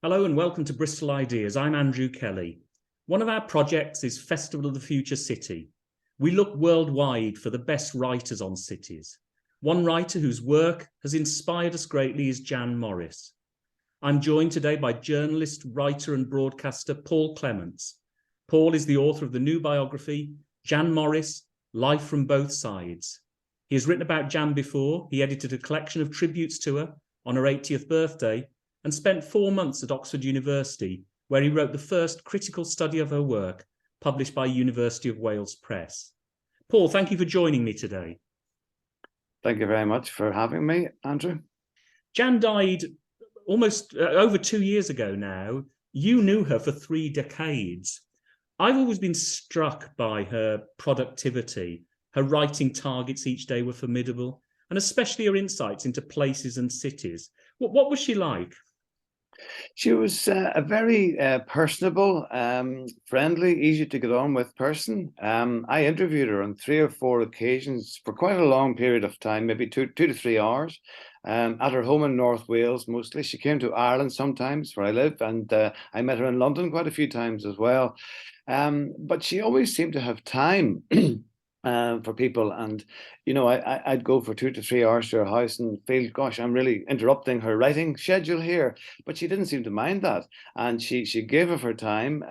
Hello and welcome to Bristol Ideas. I'm Andrew Kelly. One of our projects is Festival of the Future City. We look worldwide for the best writers on cities. One writer whose work has inspired us greatly is Jan Morris. I'm joined today by journalist, writer and broadcaster Paul Clements. Paul is the author of the new biography, Jan Morris, Life from Both Sides. He has written about Jan before. He edited a collection of tributes to her on her 80th birthday and spent 4 months at Oxford University, where he wrote the first critical study of her work, published by University of Wales Press. Paul, thank you for joining me today. Thank you very much for having me, Andrew. Jan died almost over 2 years ago now. You knew her for 3 decades. I've always been struck by her productivity. Her writing targets each day were formidable, and especially her insights into places and cities. What was she like? She was a very personable, friendly, easy to get on with person. I interviewed her on 3 or 4 occasions for quite a long period of time, maybe 2 to 3 hours, at her home in North Wales mostly. She came to Ireland sometimes, where I live, and I met her in London quite a few times as well. But she always seemed to have time for people, and I'd go for 2 to 3 hours to her house and feel, gosh, I'm really interrupting her writing schedule here. But she didn't seem to mind that, and she gave of her time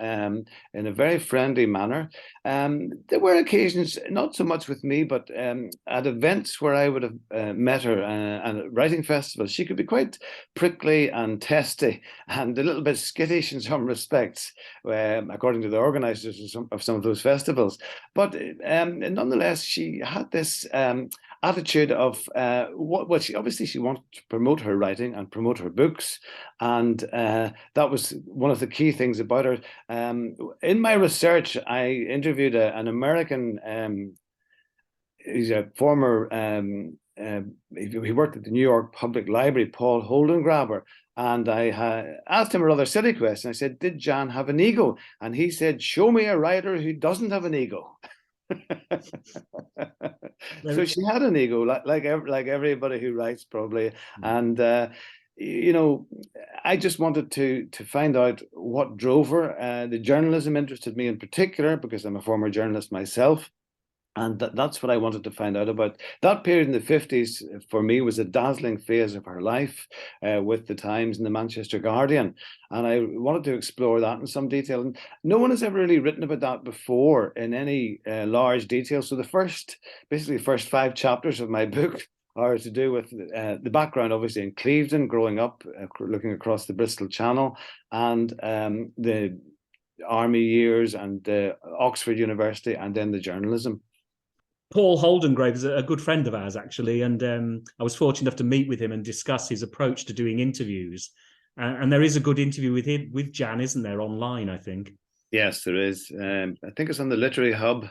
in a very friendly manner. There were occasions, not so much with me, but at events where I would have met her, and at writing festivals, she could be quite prickly and testy and a little bit skittish in some respects, according to the organisers of some of those festivals. But nonetheless, she had this attitude of she wanted to promote her writing and promote her books, and that was one of the key things about her. In my research, I interviewed an American. He's a former. He worked at the New York Public Library, Paul Holdengraber. And I asked him a rather silly question. I said, "Did Jan have an ego?" And he said, "Show me a writer who doesn't have an ego." So she had an ego, like everybody who writes, probably. And I just wanted to find out what drove her. The journalism interested me in particular because I'm a former journalist myself. And that's what I wanted to find out about. That period in the 50s, for me, was a dazzling phase of her life, with the Times and the Manchester Guardian. And I wanted to explore that in some detail. And no one has ever really written about that before in any large detail. So basically the first 5 chapters of my book are to do with the background, obviously, in Clevedon, growing up, looking across the Bristol Channel, and the army years, and Oxford University, and then the journalism. Paul Holdengrave is a good friend of ours, actually, and I was fortunate enough to meet with him and discuss his approach to doing interviews. And there is a good interview with Jan, isn't there, online, I think? Yes, there is. I think it's on the Literary Hub,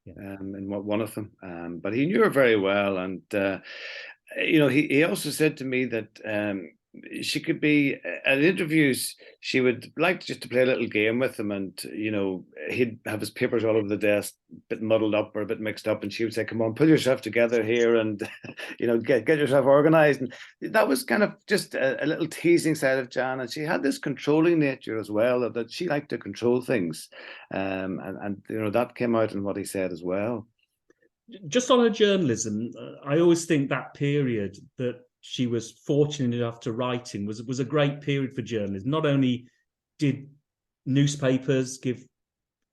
in one of them. But he knew her very well, and he also said to me that she could be at interviews. She would like just to play a little game with him, and he'd have his papers all over the desk, a bit muddled up or a bit mixed up, and she would say, "Come on, pull yourself together here, and get yourself organized." And that was kind of just a little teasing side of Jan, and she had this controlling nature as well, that she liked to control things, and that came out in what he said as well. Just on her journalism, I always think that period that she was fortunate enough to write in was a great period for journalism. Not only did newspapers give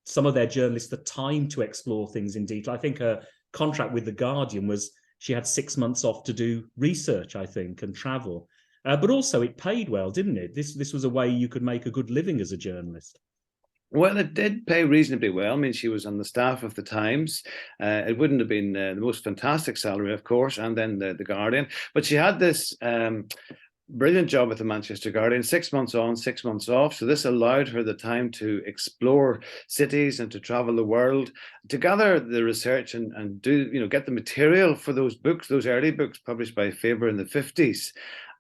some of their journalists the time to explore things in detail. I think her contract with The Guardian was she had 6 months off to do research, I think, and travel. But also it paid well, didn't it? This was a way you could make a good living as a journalist. Well, it did pay reasonably well. I mean, she was on the staff of the Times. It wouldn't have been the most fantastic salary, of course, and then the Guardian. But she had this brilliant job at the Manchester Guardian, 6 months on, 6 months off. So this allowed her the time to explore cities and to travel the world, to gather the research and do, get the material for those books, those early books published by Faber in the 50s.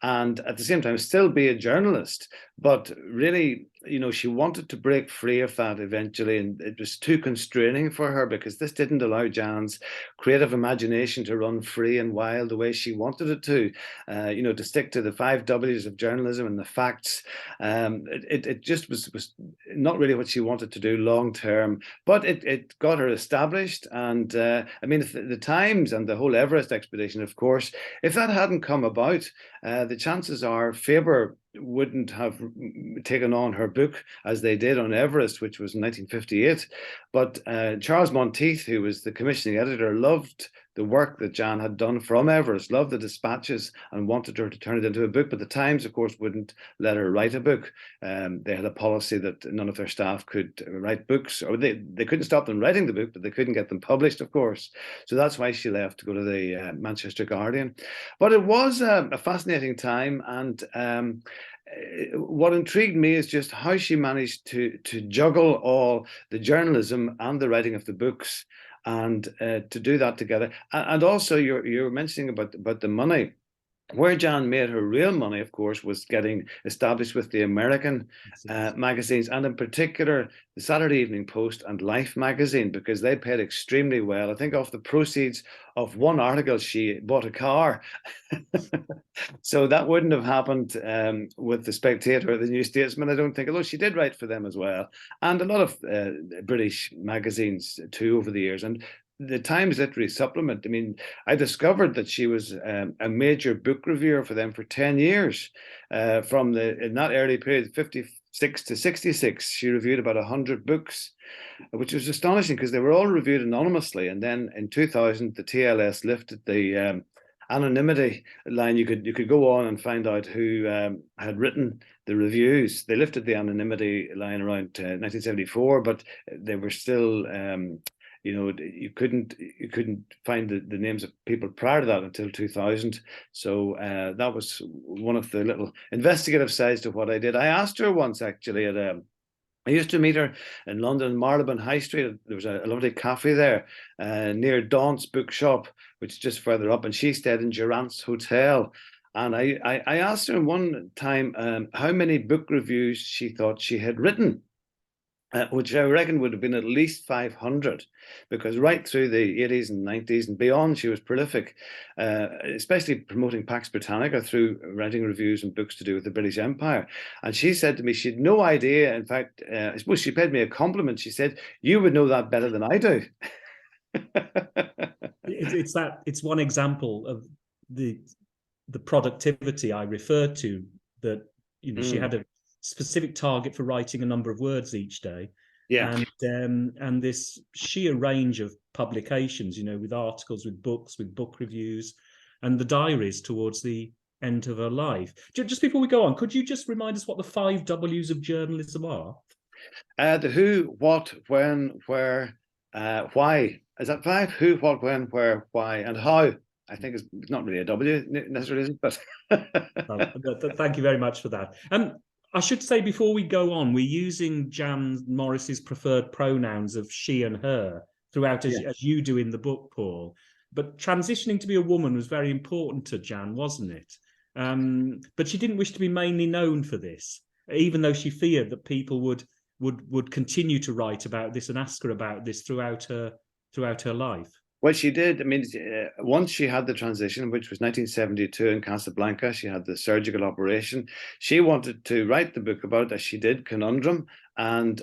And at the same time, still be a journalist, but really she wanted to break free of that eventually, and it was too constraining for her because this didn't allow Jan's creative imagination to run free and wild the way she wanted it to. To stick to the 5 Ws of journalism and the facts. It just was not really what she wanted to do long term, but it got her established. And the Times and the whole Everest expedition, of course, if that hadn't come about, the chances are Faber wouldn't have taken on her book as they did on Everest, which was in 1958. But Charles Monteith, who was the commissioning editor, loved the work that Jan had done from Everest, loved the dispatches, and wanted her to turn it into a book. But the Times, of course, wouldn't let her write a book. They had a policy that none of their staff could write books, or they couldn't stop them writing the book, but they couldn't get them published, of course. So that's why she left to go to the Manchester Guardian. But it was a fascinating time, and what intrigued me is just how she managed to juggle all the journalism and the writing of the books, and to do that together. And also, you're mentioning about the money. Where Jan made her real money, of course, was getting established with the American magazines, and in particular the Saturday Evening Post and Life magazine, because they paid extremely well. I think off the proceeds of one article, she bought a car. So that wouldn't have happened with the Spectator or the New Statesman, I don't think, although she did write for them as well, and a lot of British magazines too over the years. And the Times Literary Supplement, I discovered that she was a major book reviewer for them for 10 years. In that early period, 56 to 66, she reviewed about 100 books, which was astonishing because they were all reviewed anonymously. And then in 2000, the TLS lifted the anonymity line. You could go on and find out who had written the reviews. They lifted the anonymity line around 1974, but they were still you couldn't find the names of people prior to that until 2000. So that was one of the little investigative sides to what I did. I asked her once, actually, I used to meet her in London, Marylebone High Street. There was a lovely cafe there near Daunt's Bookshop, which is just further up, and she stayed in Durant's Hotel. And I asked her one time how many book reviews she thought she had written. Which I reckon would have been at least 500, because right through the 80s and 90s and beyond, she was prolific, especially promoting Pax Britannica through writing reviews and books to do with the British Empire. And she said to me she had no idea. In fact, I suppose she paid me a compliment. She said, "You would know that better than I do." It's one example of the productivity I referred to, that she had a specific target for writing a number of words each day. Yeah. And this sheer range of publications, with articles, with books, with book reviews, and the diaries towards the end of her life. Just before we go on, could you just remind us what the 5 Ws of journalism are? The who, what, when, where, why. Is that 5? Who, what, when, where, why, and how. I think it's not really a W necessarily, but thank you very much for that. I should say, before we go on, we're using Jan Morris's preferred pronouns of she and her throughout, as you do in the book, Paul. But transitioning to be a woman was very important to Jan, wasn't it? But she didn't wish to be mainly known for this, even though she feared that people would continue to write about this and ask her about this throughout her life. Well, she did. Once she had the transition, which was 1972 in Casablanca, she had the surgical operation. She wanted to write the book about, as she did, Conundrum, and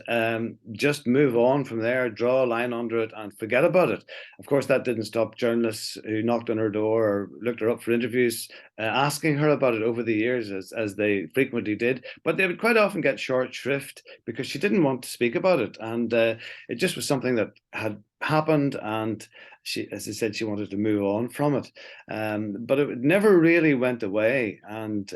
just move on from there, draw a line under it and forget about it. Of course, that didn't stop journalists who knocked on her door or looked her up for interviews asking her about it over the years, as they frequently did. But they would quite often get short shrift because she didn't want to speak about it. And it just was something that had happened, and she, as I said, she wanted to move on from it. But it never really went away. And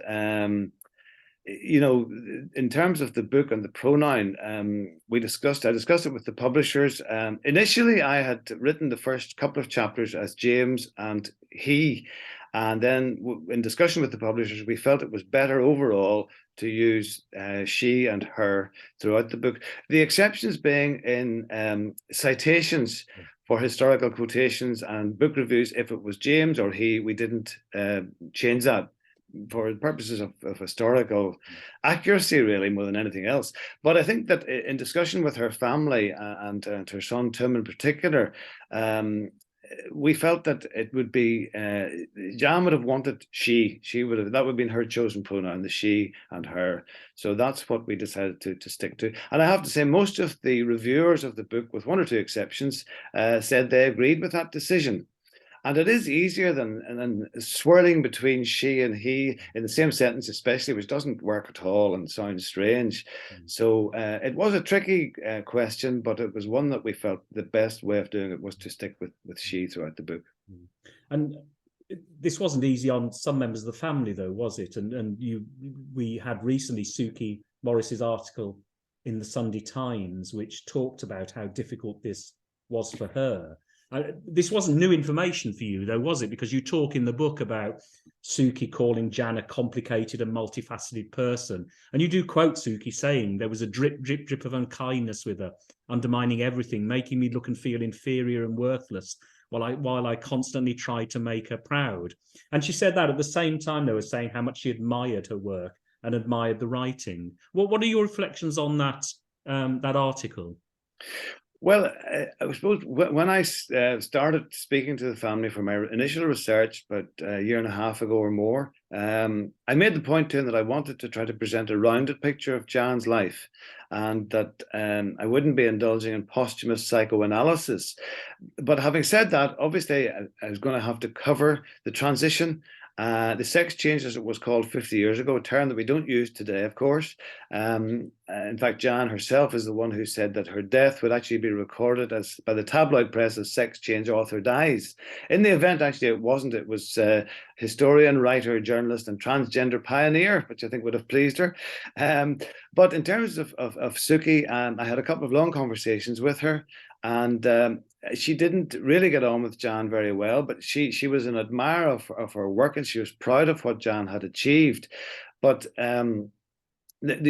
in terms of the book and the pronoun, I discussed it with the publishers. Initially, I had written the first couple of chapters as James and he, and then in discussion with the publishers, we felt it was better overall to use she and her throughout the book. The exceptions being in citations for historical quotations and book reviews. If it was James or he, we didn't change that. for purposes of historical accuracy, really, more than anything else. But I think that in discussion with her family and her son Tim in particular, we felt that it would be Jan would have wanted she would have, that would have been her chosen pronoun, the she and her. So that's what we decided to stick to. And I have to say, most of the reviewers of the book, with one or two exceptions, said they agreed with that decision. And it is easier than swirling between she and he in the same sentence, especially, which doesn't work at all and sounds strange. So it was a tricky question, but it was one that we felt the best way of doing it was to stick with she throughout the book. And this wasn't easy on some members of the family, though, was it? And we had recently Suki Morris's article in the Sunday Times, which talked about how difficult this was for her. This wasn't new information for you, though, was it? Because you talk in the book about Suki calling Jan a complicated and multifaceted person. And you do quote Suki saying there was a drip, drip, drip of unkindness with her, undermining everything, making me look and feel inferior and worthless, while I constantly tried to make her proud. And she said that at the same time, they were saying how much she admired her work and admired the writing. What are your reflections on that article? Well, I suppose when I started speaking to the family for my initial research about a year and a half ago or more, I made the point to them that I wanted to try to present a rounded picture of Jan's life, and that I wouldn't be indulging in posthumous psychoanalysis. But having said that, obviously I was going to have to cover the transition, the sex change, as it was called 50 years ago, a term that we don't use today, of course. In fact, Jan herself is the one who said that her death would actually be recorded as by the tabloid press as sex change author dies. In the event, actually, it wasn't. It was historian, writer, journalist, and transgender pioneer, which I think would have pleased her. But in terms of Suki, I had a couple of long conversations with her, and she didn't really get on with Jan very well, but she was an admirer of her work, and she was proud of what Jan had achieved. But there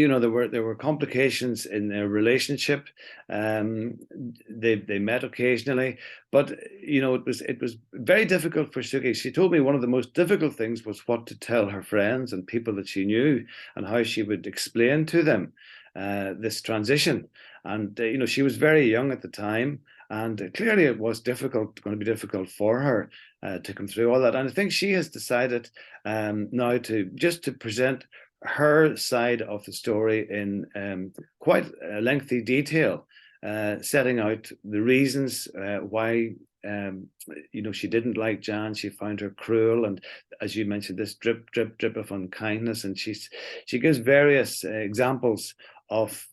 were complications in their relationship. They met occasionally, but it was very difficult for Suki. She told me one of the most difficult things was what to tell her friends and people that she knew, and how she would explain to them this transition. And she was very young at the time, and clearly it was going to be difficult for her to come through all that. And I think she has decided now to present her side of the story in quite a lengthy detail, setting out the reasons why she didn't like Jan. She found her cruel, and as you mentioned, this drip, drip, drip of unkindness. And she gives various examples of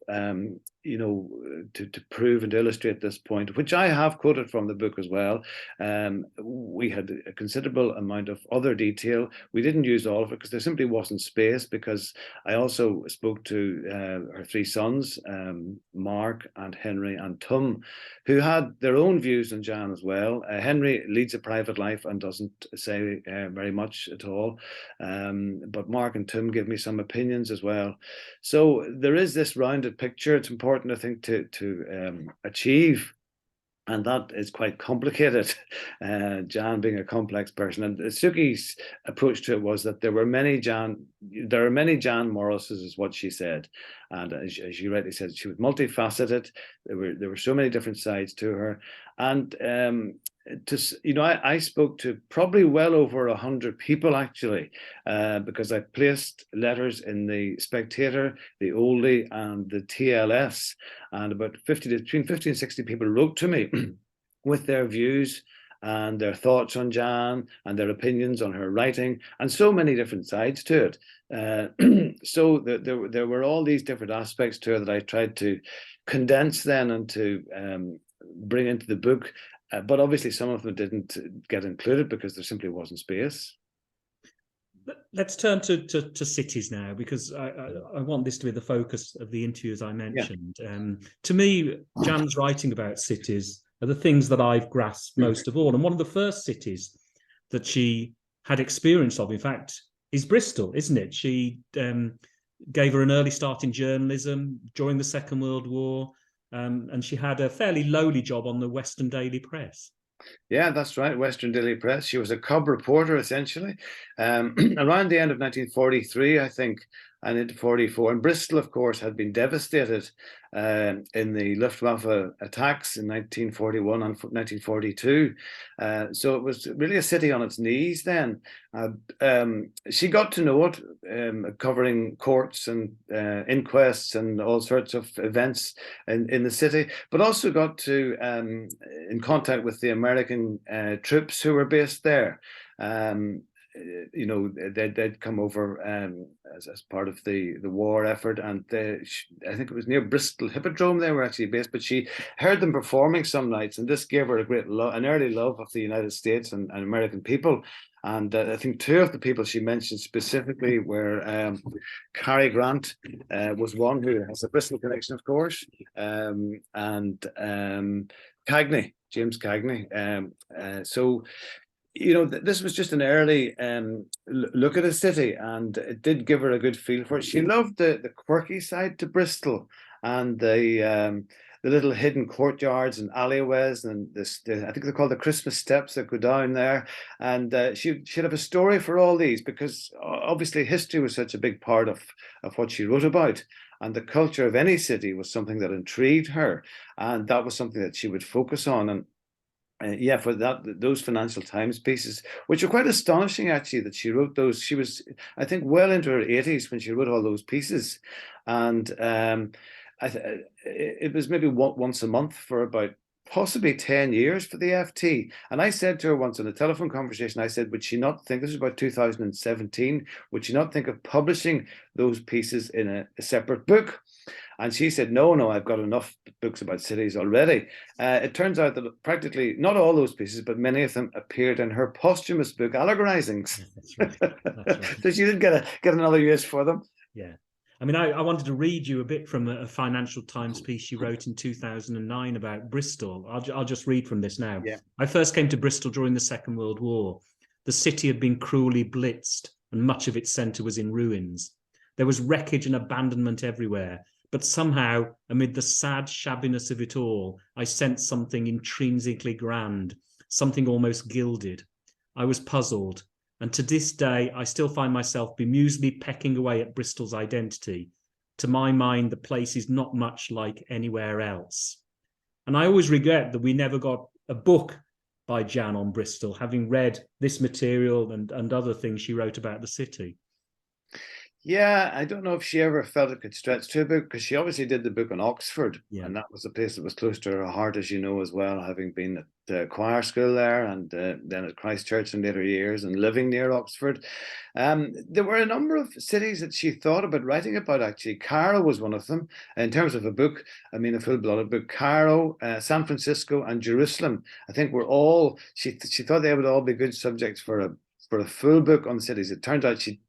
to prove and illustrate this point, which I have quoted from the book as well. We had a considerable amount of other detail. We didn't use all of it because there simply wasn't space, because I also spoke to her three sons, Mark and Henry and Tom, who had their own views on Jan as well. Henry leads a private life and doesn't say very much at all, but Mark and Tim give me some opinions as well. So there is this rounded picture. It's important, I think, to achieve, and that is quite complicated. Jan being a complex person, and Suki's approach to it was that there are many Jan Morrises, is what she said, and as you rightly said, she was multifaceted. There were so many different sides to her, and I spoke to probably well over 100 people, actually, because I placed letters in the Spectator, the Oldie, and the TLS, and about between 50 and 60 people wrote to me with their views and their thoughts on Jan and their opinions on her writing, and so many different sides to it. So there were all these different aspects to her that I tried to condense then and to bring into the book. But obviously some of them didn't get included because there simply wasn't space. Let's turn to cities now, because I want this to be the focus of the interview, as I mentioned. Yeah. To me, Jan's writing about cities are the things that I've grasped most of all. And one of the first cities that she had experience of, in fact, is Bristol, isn't it? She gave her an early start in journalism during the Second World War. And she had a fairly lowly job on the Western Daily Press. Yeah, that's right. Western Daily Press. She was a cub reporter, essentially. Around the end of 1943, I think, and into 44. And Bristol, of course, had been devastated in the Luftwaffe attacks in 1941 and 1942. So it was really a city on its knees then. She got to know it, covering courts and inquests and all sorts of events in the city, but also got to in contact with the American troops who were based there. You know, they'd come over as part of the war effort, and I think it was near Bristol Hippodrome they were actually based. But she heard them performing some nights, and this gave her a great an early love of the United States and American people. And I think two of the people she mentioned specifically were Cary Grant was one who has a Bristol connection, of course, and Cagney, James Cagney. So you know, this was just an early look at a city, and it did give her a good feel for it. She loved the quirky side to Bristol, and the little hidden courtyards and alleyways, and I think they're called the Christmas steps that go down there. And she'd have a story for all these, because obviously history was such a big part of what she wrote about. And the culture of any city was something that intrigued her, and that was something that she would focus on. And yeah, for those Financial Times pieces, which are quite astonishing actually, that she wrote those. She was, I think, well into her 80s when she wrote all those pieces, and it was maybe once a month for about possibly 10 years for the FT. And I said to her once in a telephone conversation, I said, would she not think, this was about 2017, would she not think of publishing those pieces in a separate book? And she said, no, I've got enough books about cities already. It turns out that practically not all those pieces, but many of them appeared in her posthumous book, Allegorizings. That's right. That's right. So she didn't get another use for them. Yeah. I mean, I wanted to read you a bit from a Financial Times piece she wrote in 2009 about Bristol. I'll just read from this now. Yeah. I first came to Bristol during the Second World War. The city had been cruelly blitzed, and much of its centre was in ruins. There was wreckage and abandonment everywhere. But somehow, amid the sad shabbiness of it all, I sensed something intrinsically grand, something almost gilded. I was puzzled, and to this day, I still find myself bemusedly pecking away at Bristol's identity. To my mind, the place is not much like anywhere else. And I always regret that we never got a book by Jan on Bristol, having read this material and other things she wrote about the city. Yeah, I don't know if she ever felt it could stretch to a book, because she obviously did the book on Oxford, and that was a place that was close to her heart, as you know, as well, having been at the choir school there, and then at Christ Church in later years, and living near Oxford. There were a number of cities that she thought about writing about, actually. Cairo was one of them, in terms of a book. I mean, a full-blooded book. Cairo, San Francisco, and Jerusalem, I think, were all, she thought they would all be good subjects for a full book on cities. It turned out she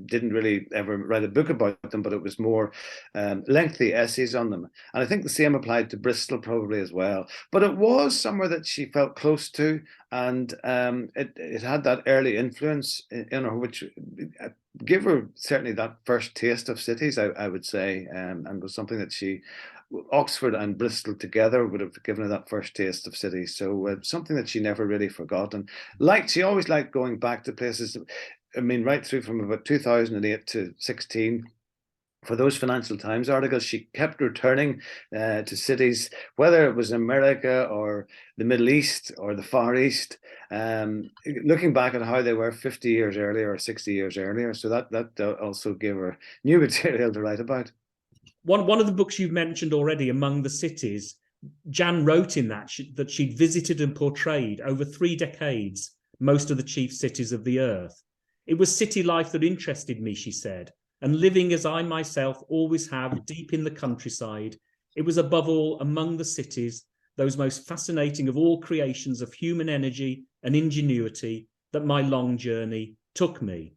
didn't really ever write a book about them, but it was more lengthy essays on them. And I think the same applied to Bristol probably as well. But it was somewhere that she felt close to, and it had that early influence in her, which gave her certainly that first taste of cities, I would say, and was something that Oxford and Bristol together would have given her that first taste of cities. So something that she never really forgot, and she always liked going back to places. I mean, right through from about 2008 to 16, for those Financial Times articles, she kept returning to cities, whether it was America or the Middle East or the Far East, looking back at how they were 50 years earlier or 60 years earlier. So that also gave her new material to write about. One of the books you've mentioned already, Among the Cities, Jan wrote in that she'd visited and portrayed over 3 decades most of the chief cities of the earth. It was city life that interested me, she said, and living as I myself always have deep in the countryside, it was above all among the cities, those most fascinating of all creations of human energy and ingenuity, that my long journey took me.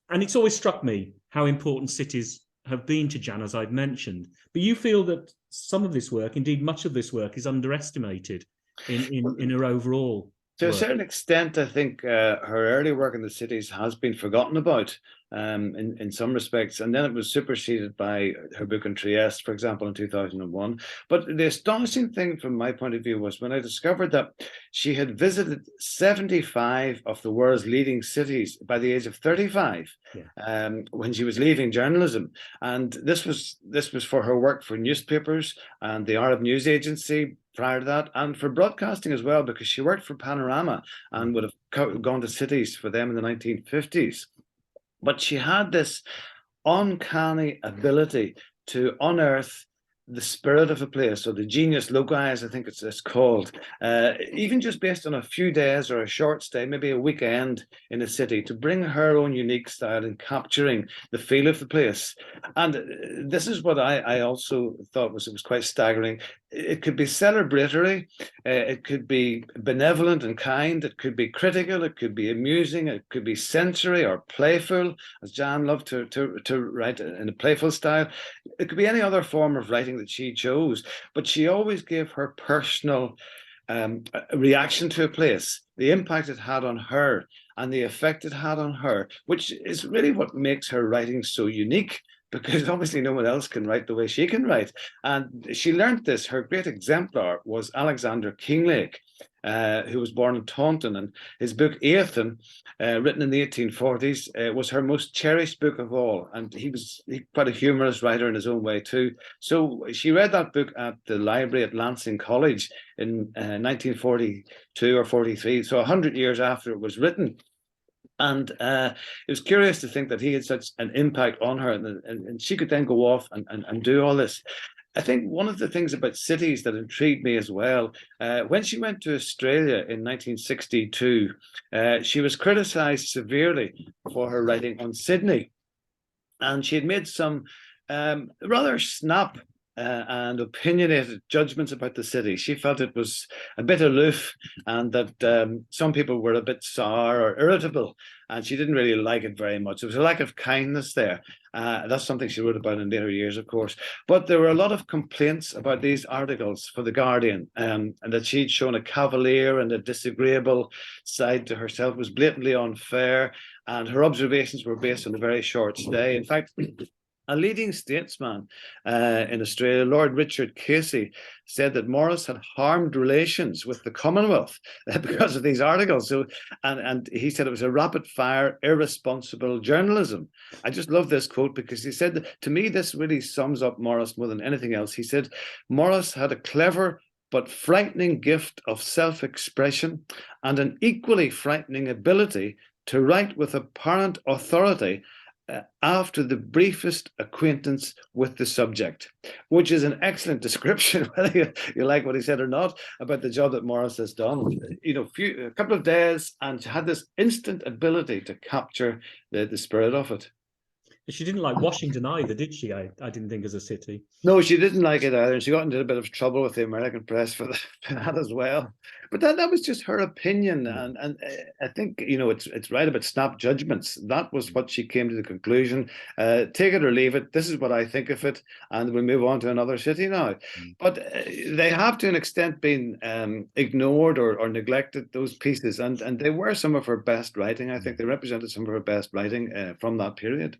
And it's always struck me how important cities have been to Jan, as I've mentioned. But you feel that some of this work, indeed much of this work, is underestimated in her overall. To a certain extent, I think her early work in the cities has been forgotten about. in some respects. And then it was superseded by her book on Trieste, for example, in 2001. But the astonishing thing from my point of view was when I discovered that she had visited 75 of the world's leading cities by the age of 35, when she was leaving journalism. And this was for her work for newspapers and the Arab News Agency prior to that, and for broadcasting as well, because she worked for Panorama and would have gone to cities for them in the 1950s. But she had this uncanny ability to unearth the spirit of a place, or the genius loci, as I think it's called, even just based on a few days or a short stay, maybe a weekend in a city, to bring her own unique style in capturing the feel of the place. And this is what I also thought was quite staggering. It could be celebratory, it could be benevolent and kind, it could be critical, it could be amusing, it could be sensory or playful, as Jan loved to write in a playful style. It could be any other form of writing that she chose, but she always gave her personal reaction to a place, the impact it had on her and the effect it had on her, which is really what makes her writing so unique, because obviously no one else can write the way she can write. And she learned this. Her great exemplar was Alexander Kinglake, who was born in Taunton, and his book Eothen, written in the 1840s, was her most cherished book of all. And he was quite a humorous writer in his own way too. So she read that book at the library at Lancing College in 1942 or 43, so 100 years after it was written. And it was curious to think that he had such an impact on her, and she could then go off and do all this. I think one of the things about cities that intrigued me as well, when she went to Australia in 1962, she was criticised severely for her writing on Sydney. And she had made some rather snap and opinionated judgments about the city. She felt it was a bit aloof, and that some people were a bit sour or irritable, and she didn't really like it very much. There was a lack of kindness there. That's something she wrote about in later years, of course. But there were a lot of complaints about these articles for The Guardian, and that she'd shown a cavalier and a disagreeable side to herself, was blatantly unfair, and her observations were based on a very short stay. In fact, a leading statesman in Australia, Lord Richard Casey, said that Morris had harmed relations with the Commonwealth because of these articles. So, and he said it was a rapid-fire, irresponsible journalism. I just love this quote, because he said that, to me, this really sums up Morris more than anything else. He said, Morris had a clever but frightening gift of self-expression and an equally frightening ability to write with apparent authority after the briefest acquaintance with the subject, which is an excellent description, whether you like what he said or not, about the job that Morris has done. You know, a couple of days, and had this instant ability to capture the spirit of it. She didn't like Washington either, did she? I didn't think, as a city. No, she didn't like it either. She got into a bit of trouble with the American press for that as well. But that was just her opinion, and I think, you know, it's right about snap judgments. That was what she came to the conclusion. Take it or leave it. This is what I think of it, and we'll move on to another city now. But they have, to an extent, been ignored or neglected, those pieces, and they were some of her best writing. I think they represented some of her best writing from that period.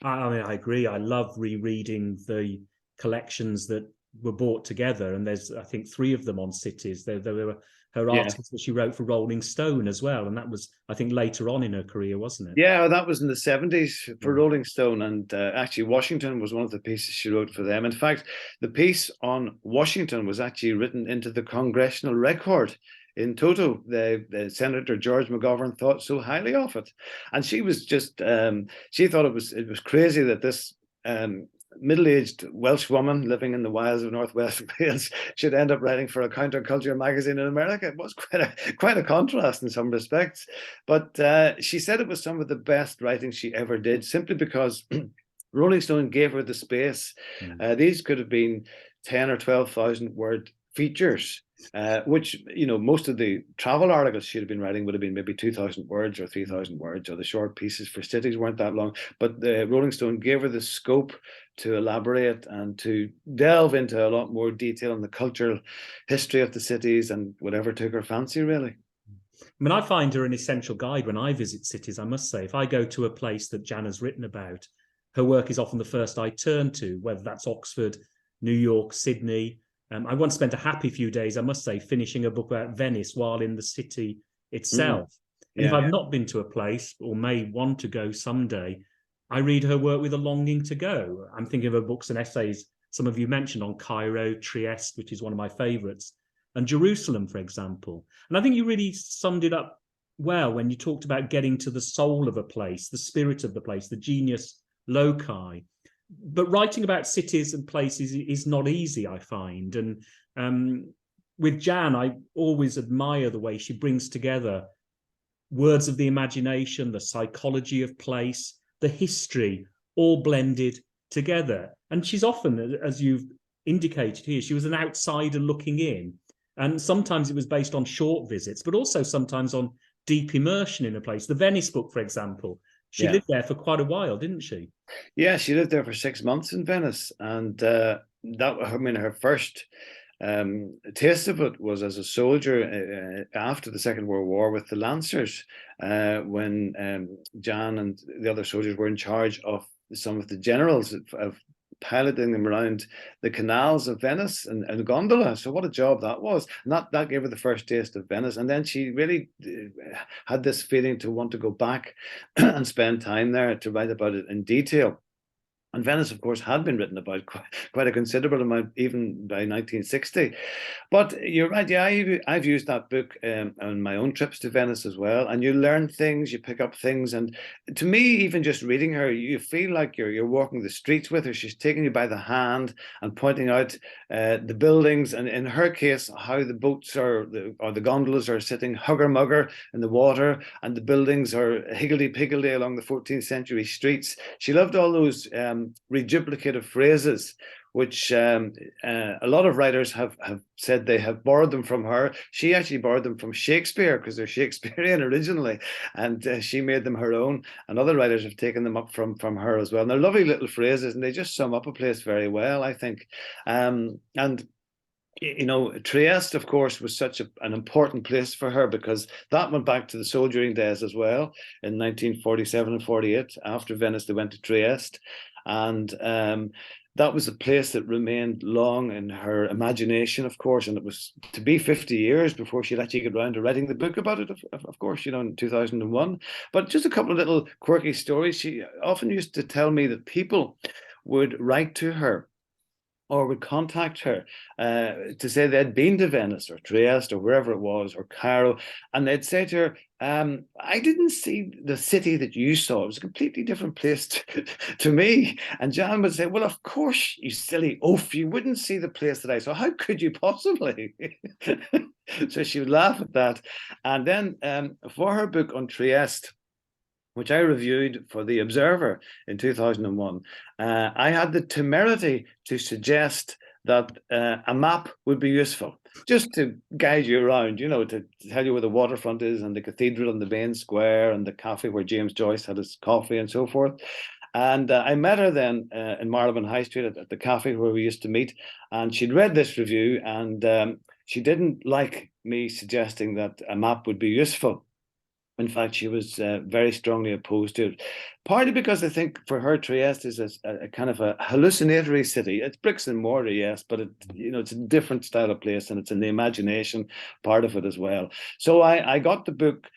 I mean, I agree. I love rereading the collections that were brought together, and there's, I think, 3 of them on cities. There were her articles that she wrote for Rolling Stone as well, and that was, I think, later on in her career, wasn't it? Yeah, that was in the 70s for Rolling Stone, and actually Washington was one of the pieces she wrote for them. In fact, the piece on Washington was actually written into the Congressional Record. In total, the Senator George McGovern thought so highly of it, and she was just she thought it was crazy that this middle-aged Welsh woman living in the wilds of Northwest Wales should end up writing for a counterculture magazine in America. It was quite a contrast in some respects, but she said it was some of the best writing she ever did, simply because Rolling Stone gave her the space. These could have been 10 or 12,000 word features, which, you know, most of the travel articles she'd have been writing would have been maybe 2,000 words or 3,000 words, or the short pieces for cities weren't that long. But the Rolling Stone gave her the scope to elaborate and to delve into a lot more detail on the cultural history of the cities and whatever took her fancy, really. I mean, I find her an essential guide when I visit cities, I must say. If I go to a place that Jan has written about, her work is often the first I turn to, whether that's Oxford, New York, Sydney. I once spent a happy few days, I must say, finishing a book about Venice while in the city itself. And if Yeah. I've not been to a place or may want to go someday, I read her work with a longing to go. I'm thinking of her books and essays, some of you mentioned, on Cairo, Trieste, which is one of my favorites, and Jerusalem, for example. And I think you really summed it up well when you talked about getting to the soul of a place, the spirit of the place, the genius loci. But writing about cities and places is not easy, I find. And with Jan, I always admire the way she brings together words of the imagination, the psychology of place, the history, all blended together. And she's often, as you've indicated here, she was an outsider looking in. And sometimes it was based on short visits, but also sometimes on deep immersion in a place. The Venice book, for example, she lived there for quite a while, didn't she? Yeah, she lived there for 6 months in Venice, and her first taste of it was as a soldier after the Second World War with the Lancers, when Jan and the other soldiers were in charge of some of the generals of piloting them around the canals of Venice and gondola. So what a job that was. And that gave her the first taste of Venice. And then she really had this feeling to want to go back and spend time there to write about it in detail. And Venice, of course, had been written about quite a considerable amount, even by 1960. But you're right, yeah, I've used that book on my own trips to Venice as well. And you learn things, you pick up things. And to me, even just reading her, you feel like you're walking the streets with her. She's taking you by the hand and pointing out the buildings. And in her case, how the boats or the gondolas are sitting hugger-mugger in the water, and the buildings are higgledy-piggledy along the 14th century streets. She loved all those reduplicative phrases, which a lot of writers have said they have borrowed them from her. She actually borrowed them from Shakespeare because they're Shakespearean originally, and she made them her own. And other writers have taken them up from her as well. And they're lovely little phrases, and they just sum up a place very well, I think. And you know, Trieste, of course, was such an important place for her because that went back to the soldiering days as well. In 1947 and 48, after Venice, they went to Trieste. And that was a place that remained long in her imagination, of course. And it was to be 50 years before she'd actually get around to writing the book about it, of course, you know, in 2001. But just a couple of little quirky stories. She often used to tell me that people would write to her or would contact her to say they'd been to Venice or Trieste or wherever it was, or Cairo, and they'd say to her, I didn't see the city that you saw. It was a completely different place to me. And Jan would say, well, of course, you silly oaf, you wouldn't see the place that I saw. How could you possibly? So she would laugh at that. And then for her book on Trieste, which I reviewed for The Observer in 2001, I had the temerity to suggest that a map would be useful, just to guide you around, you know, to tell you where the waterfront is and the cathedral and the main square and the cafe where James Joyce had his coffee and so forth. And I met her then in Marylebone High Street at the cafe where we used to meet, and she'd read this review, and she didn't like me suggesting that a map would be useful. In fact, she was very strongly opposed to it, partly because I think for her Trieste is a kind of a hallucinatory city. It's bricks and mortar, yes, but it's a different style of place, and it's in the imagination part of it as well. So I got the book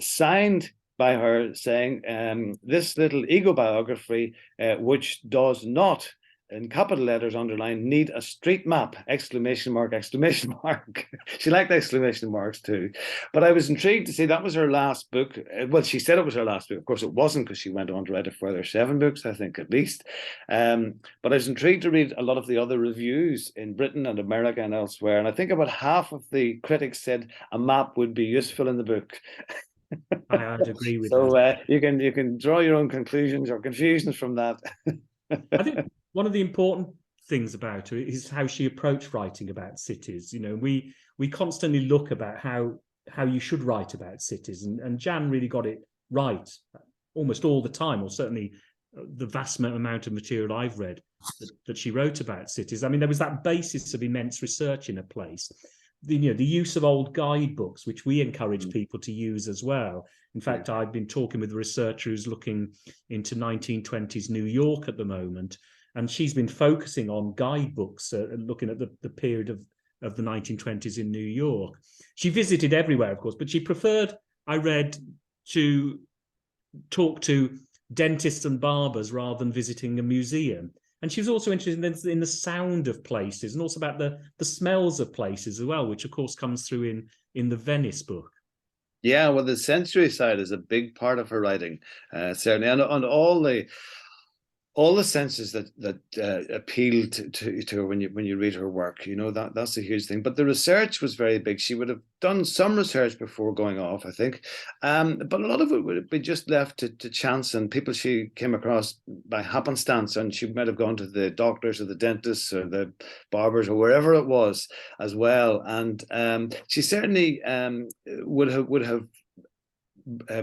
signed by her saying, this little ego biography, which does not, in capital letters underlined, need a street map, exclamation mark, exclamation mark. She liked exclamation marks too. But I was intrigued to see that was her last book. Well, she said it was her last book. Of course, it wasn't, because she went on to write a further 7 books, I think, at least. But I was intrigued to read a lot of the other reviews in Britain and America and elsewhere. And I think about half of the critics said a map would be useful in the book. I'd agree with so that. You can draw your own conclusions or confusions from that. I think one of the important things about her is how she approached writing about cities. You know, we constantly look about how you should write about cities, and Jan really got it right almost all the time, or certainly the vast amount of material I've read that she wrote about cities. I mean, there was that basis of immense research in a place. the use of old guidebooks, which we encourage people to use as well. In fact, I've been talking with a researcher who's looking into 1920s New York at the moment, and she's been focusing on guidebooks, looking at the period of the 1920s in New York. She visited everywhere, of course, but she preferred, I read, to talk to dentists and barbers rather than visiting a museum. And she was also interested in the sound of places, and also about the smells of places as well, which of course comes through in the Venice book. Yeah, well, the sensory side is a big part of her writing, certainly, and all the senses that appeal to her when you read her work. That's a huge thing. But the research was very big. She would have done some research before going off, I think, but a lot of it would have been just left to chance and people she came across by happenstance. And she might have gone to the doctors or the dentists or the barbers or wherever it was as well. And she certainly would have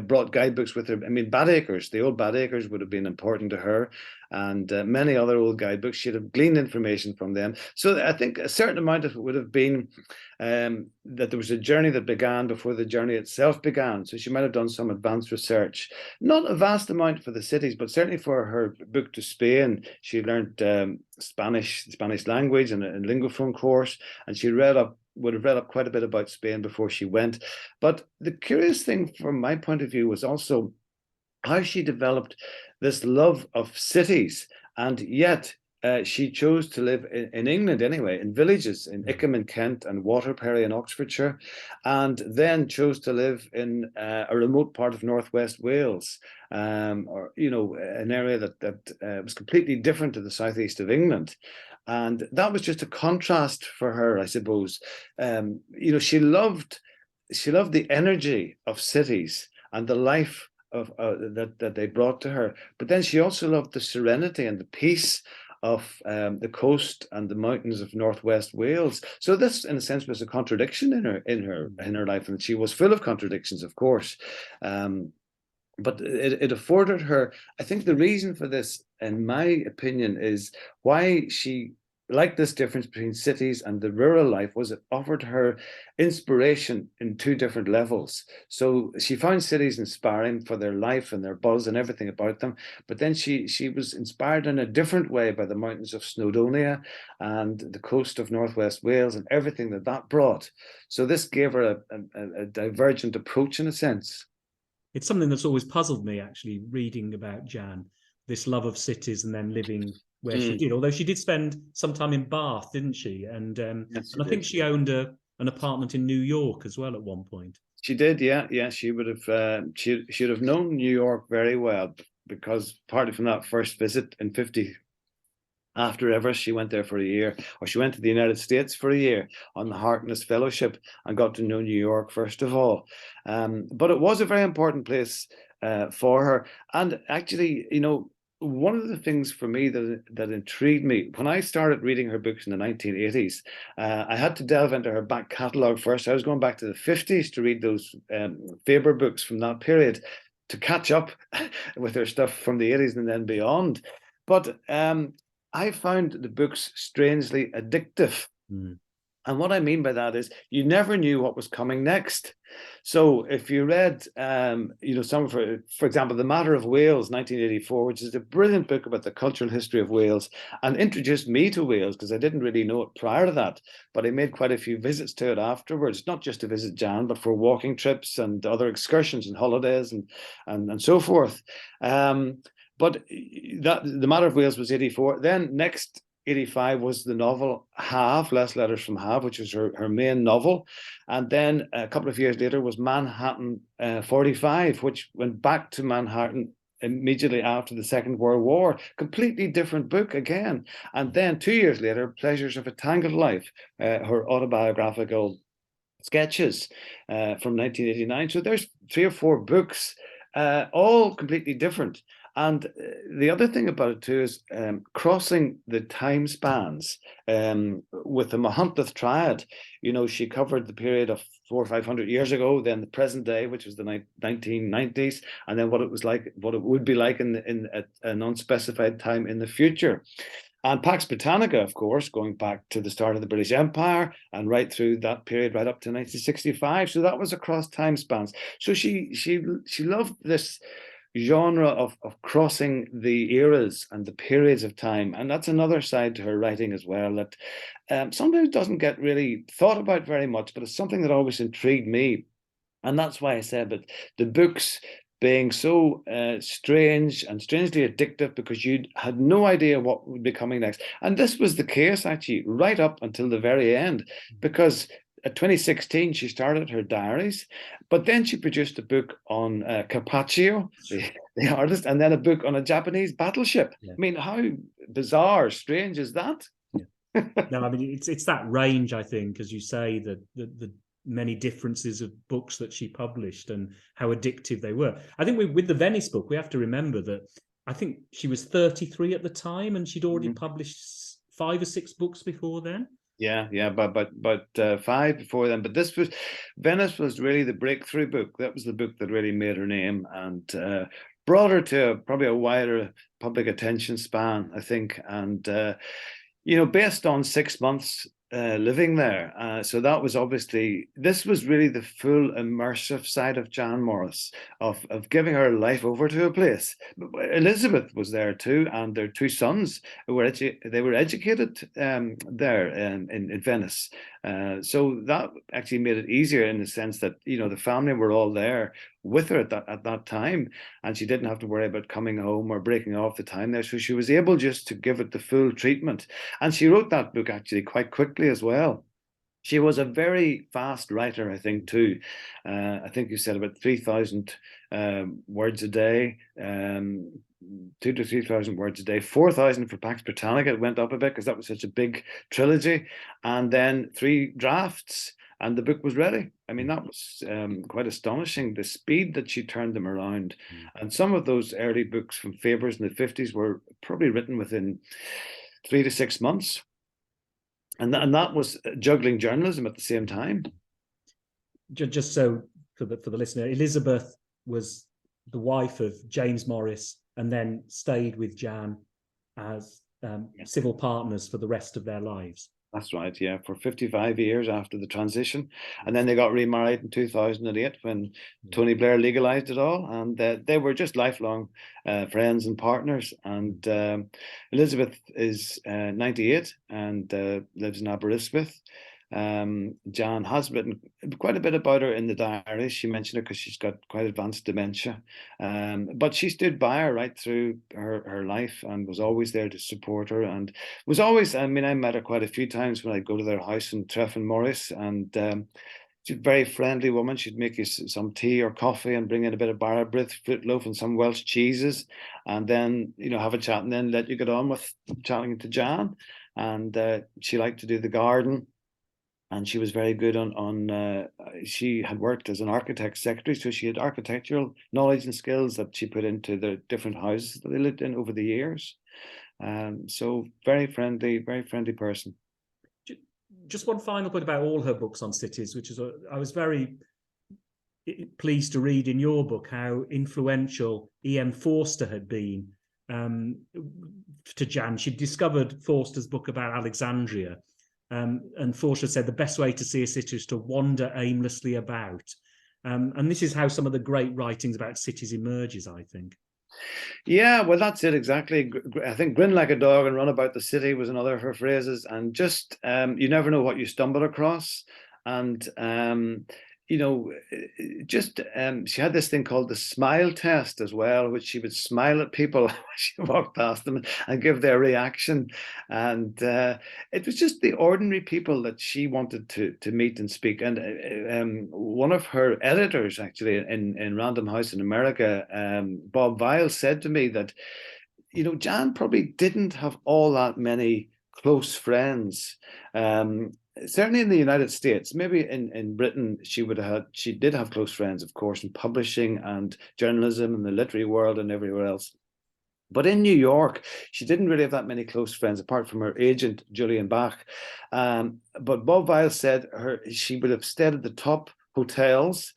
brought guidebooks with her. I mean, Badacres, the old Badacres would have been important to her, and many other old guidebooks. She'd have gleaned information from them. So I think a certain amount of it would have been that there was a journey that began before the journey itself began. So she might have done some advanced research. Not a vast amount for the cities, but certainly for her book to Spain, she learned Spanish language and a linguaphone course, and she would have read up quite a bit about Spain before she went. But the curious thing from my point of view was also how she developed this love of cities, and yet she chose to live in England anyway, in villages, in Ickham in Kent and Waterperry in Oxfordshire, and then chose to live in a remote part of northwest Wales, or an area that was completely different to the southeast of England. And that was just a contrast for her, I suppose. She loved the energy of cities and the life of that they brought to her. But then she also loved the serenity and the peace of the coast and the mountains of northwest Wales. So this, in a sense, was a contradiction in her life, and she was full of contradictions, of course. But it afforded her, I think the reason for this, in my opinion, is why she liked this difference between cities and the rural life was it offered her inspiration in two different levels. So she found cities inspiring for their life and their buzz and everything about them. But then she was inspired in a different way by the mountains of Snowdonia and the coast of northwest Wales and everything that brought. So this gave her a divergent approach in a sense. It's something that's always puzzled me, actually, reading about Jan, this love of cities and then living where she did. Although she did spend some time in Bath, didn't she? And Yes, I think she owned an apartment in New York as well at one point. She did, yeah. She would have. She'd have known New York very well because partly from that first visit in '50. After Everest, she went there for a year, or she went to the United States for a year on the Harkness Fellowship and got to know New York first of all. But it was a very important place for her. And actually, one of the things for me that intrigued me when I started reading her books in the 1980s, I had to delve into her back catalogue first. I was going back to the 50s to read those Faber books from that period to catch up with her stuff from the 80s and then beyond. But I found the books strangely addictive. And what I mean by that is you never knew what was coming next. So if you read, some for example, The Matter of Wales, 1984, which is a brilliant book about the cultural history of Wales and introduced me to Wales because I didn't really know it prior to that, but I made quite a few visits to it afterwards, not just to visit Jan, but for walking trips and other excursions and holidays and so forth. But The Matter of Wales was 84. Then next 85 was the novel Have, Less Letters from Have, which was her main novel. And then a couple of years later was Manhattan 45, which went back to Manhattan immediately after the Second World War. Completely different book again. And then 2 years later, Pleasures of a Tangled Life, her autobiographical sketches from 1989. So there's 3 or 4 books, all completely different. And the other thing about it too is crossing the time spans with the Mahuntleth Triad. She covered the period of 400 or 500 years ago, then the present day, which was the 1990s, and then what it would be like in an unspecified time in the future. And Pax Britannica, of course, going back to the start of the British Empire and right through that period, right up to 1965. So that was across time spans. So she loved this genre of crossing the eras and the periods of time. And that's another side to her writing as well that sometimes doesn't get really thought about very much, but it's something that always intrigued me. And that's why I said that the books being so strange and strangely addictive because you had no idea what would be coming next. And this was the case actually right up until the very end, because at 2016 she started her diaries, but then she produced a book on Carpaccio, the artist, and then a book on a Japanese battleship. Yeah. I mean, how bizarre, strange is that? Yeah. No, I mean it's that range, I think, as you say, the many differences of books that she published and how addictive they were. I think with the Venice book, we have to remember that I think she was 33 at the time and she'd already published 5 or 6 books before then. Yeah, but 5 before then. But Venice was really the breakthrough book. That was the book that really made her name and brought her to probably a wider public attention span, I think. And based on 6 months living there. So that was this was really the full immersive side of Jan Morris, of giving her life over to a place. Elizabeth was there too, and their 2 sons were educated there in Venice. So that actually made it easier in the sense that the family were all there with her at that time, and she didn't have to worry about coming home or breaking off the time there. So she was able just to give it the full treatment. And she wrote that book actually quite quickly as well. She was a very fast writer, I think, too. I think you said about 3,000 words a day, 2,000 to 3,000 words a day, 4,000 for Pax Britannica. It went up a bit because that was such a big trilogy. And then 3 drafts, and the book was ready. I mean, that was quite astonishing, the speed that she turned them around. And some of those early books from Faber's in the 50s were probably written within 3 to 6 months. And that was juggling journalism at the same time. Just so for the listener, Elizabeth was the wife of James Morris and then stayed with Jan as civil partners for the rest of their lives. That's right, yeah, for 55 years after the transition. And then they got remarried in 2008 when Tony Blair legalized it all. And they were just lifelong friends and partners. And Elizabeth is 98 and lives in Aberystwyth. Jan has written quite a bit about her in the diaries. She mentioned her because she's got quite advanced dementia. But she stood by her right through her life and was always there to support her, and was always, I mean, I met her quite a few times when I'd go to their house in Treffin Morris, and she's a very friendly woman. She'd make you some tea or coffee and bring in a bit of Barra-Brith fruit loaf and some Welsh cheeses, and then have a chat and then let you get on with chatting to Jan. And she liked to do the garden. And she was very good she had worked as an architect's secretary, so she had architectural knowledge and skills that she put into the different houses that they lived in over the years. So very friendly person. Just one final point about all her books on cities, which is I was very pleased to read in your book how influential E.M. Forster had been to Jan. She discovered Forster's book about Alexandria. And Forster said the best way to see a city is to wander aimlessly about. And this is how some of the great writings about cities emerges, I think. Yeah, well, that's it exactly. I think grin like a dog and run about the city was another of her phrases. And just, you never know what you stumble across. And she had this thing called the smile test as well, which she would smile at people when she walked past them and give their reaction. And it was just the ordinary people that she wanted to meet and speak. And one of her editors, actually, in Random House in America, Bob Vile, said to me that, Jan probably didn't have all that many close friends. Certainly in the United States, maybe in Britain, she did have close friends, of course, in publishing and journalism and the literary world and everywhere else. But in New York, she didn't really have that many close friends, apart from her agent, Julian Bach. But Bob Vile said she would have stayed at the top hotels.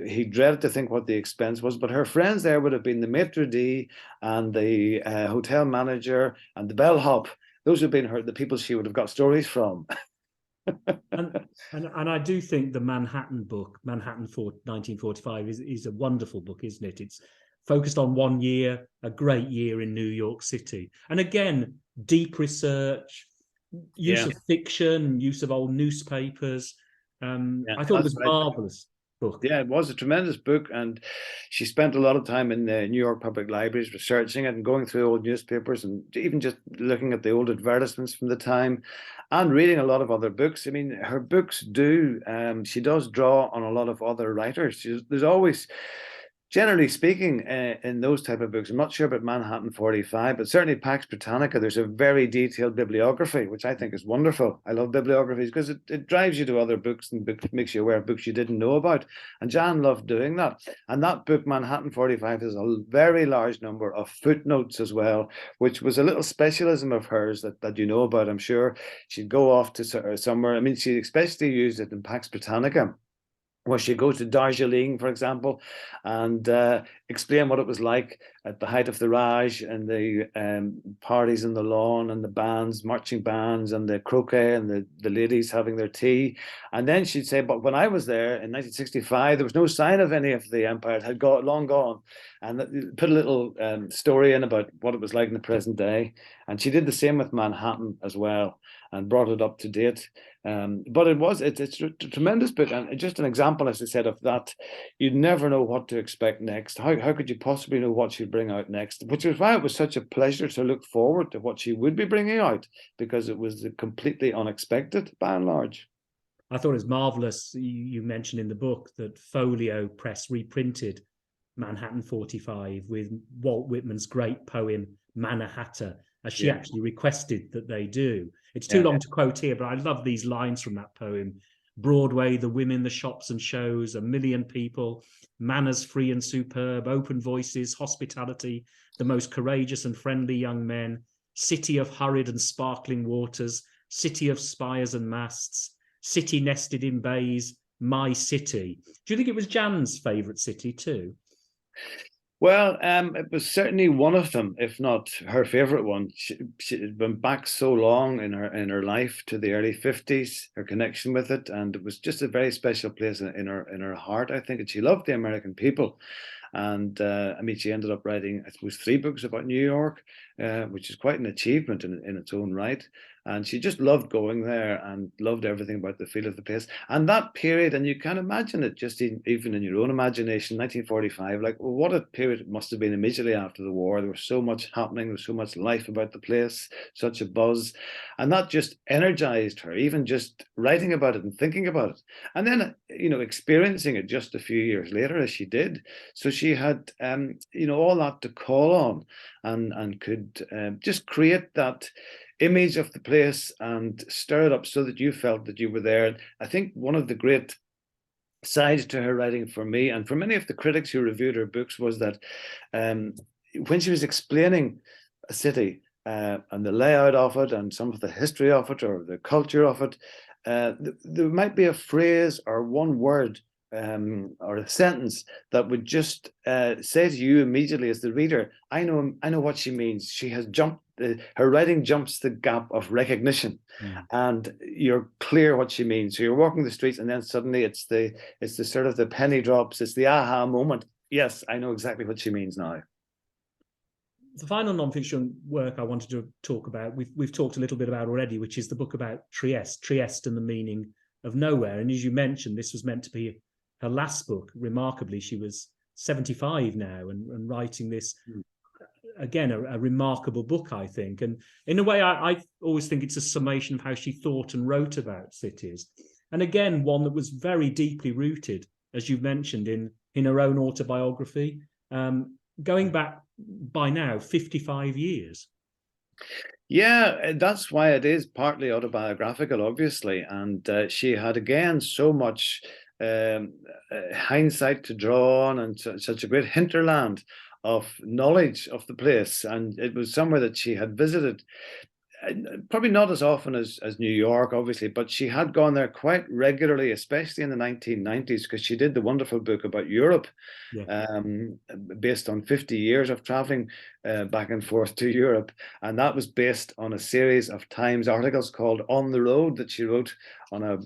He dreaded to think what the expense was, but her friends there would have been the maitre d' and the hotel manager and the bellhop. those have been the people she would have got stories from. And I do think the Manhattan book, Manhattan for 1945, is a wonderful book, isn't it? It's focused on one year, a great year in New York City. And again, deep research, use of fiction, use of old newspapers. I thought it was marvelous book. Yeah, it was a tremendous book, and she spent a lot of time in the New York public libraries researching it and going through old newspapers and even just looking at the old advertisements from the time and reading a lot of other books. I mean, her books she does draw on a lot of other writers. There's always, generally speaking, in those type of books, I'm not sure about Manhattan 45, but certainly Pax Britannica, there's a very detailed bibliography, which I think is wonderful. I love bibliographies because it drives you to other books and makes you aware of books you didn't know about. And Jan loved doing that. And that book, Manhattan 45, has a very large number of footnotes as well, which was a little specialism of hers that you know about, I'm sure. She'd go off to somewhere. I mean, she especially used it in Pax Britannica, where she goes to Darjeeling, for example, and explain what it was like at the height of the Raj and the parties in the lawn and the bands, marching bands, and the croquet and the ladies having their tea. And then she'd say, but when I was there in 1965, there was no sign of any of the empire. It had long gone. And put a little story in about what it was like in the present day. And she did the same with Manhattan as well and brought it up to date. But it's a tremendous book, and just an example, as I said, of that. You'd never know what to expect next. How could you possibly know what she'd bring out next? Which is why it was such a pleasure to look forward to what she would be bringing out, because it was completely unexpected by and large. I thought it was marvelous. You mentioned in the book that Folio Press reprinted Manhattan 45 with Walt Whitman's great poem Mannahatta, as she actually requested that they do. It's too long to quote here, but I love these lines from that poem. Broadway, the women, the shops and shows, a million people, manners free and superb, open voices, hospitality, the most courageous and friendly young men, city of hurried and sparkling waters, city of spires and masts, city nested in bays, my city. Do you think it was Jan's favourite city too? Well, it was certainly one of them, if not her favorite one. She had been back so long in her life to the early 50s, her connection with it, and it was just a very special place in her heart, I think. And she loved the American people. And I mean, she ended up writing, I suppose, 3 books about New York, which is quite an achievement in its own right. And she just loved going there and loved everything about the feel of the place. And that period, and you can imagine it just even in your own imagination, 1945, like, well, what a period it must have been immediately after the war. There was so much happening, there was so much life about the place, such a buzz. And that just energized her, even just writing about it and thinking about it. And then, experiencing it just a few years later, as she did. So she had, all that to call on and could just create that image of the place and stir it up so that you felt that you were there. I think one of the great sides to her writing for me and for many of the critics who reviewed her books was that when she was explaining a city and the layout of it and some of the history of it or the culture of it, there might be a phrase or one word or a sentence that would just say to you immediately as the reader, I know what she means. She has jumped, her writing jumps the gap of recognition, and you're clear what she means. So you're walking the streets, and then suddenly it's the sort of the penny drops. It's the aha moment. Yes, I know exactly what she means now. The final non-fiction work I wanted to talk about, we've talked a little bit about already, which is the book about Trieste and the meaning of nowhere. And as you mentioned, this was meant to be her last book. Remarkably, she was 75 now and writing this, again, a remarkable book, I think. And in a way, I always think it's a summation of how she thought and wrote about cities. And again, one that was very deeply rooted, as you've mentioned, in her own autobiography, going back by now 55 years. Yeah, that's why it is partly autobiographical, obviously. And she had, again, so much hindsight to draw on and such a great hinterland of knowledge of the place. And it was somewhere that she had visited probably not as often as New York, obviously, but she had gone there quite regularly, especially in the 1990s, because she did the wonderful book about Europe, Yeah. based on 50 years of traveling back and forth to Europe. And that was based on a series of Times articles called On the Road that she wrote on a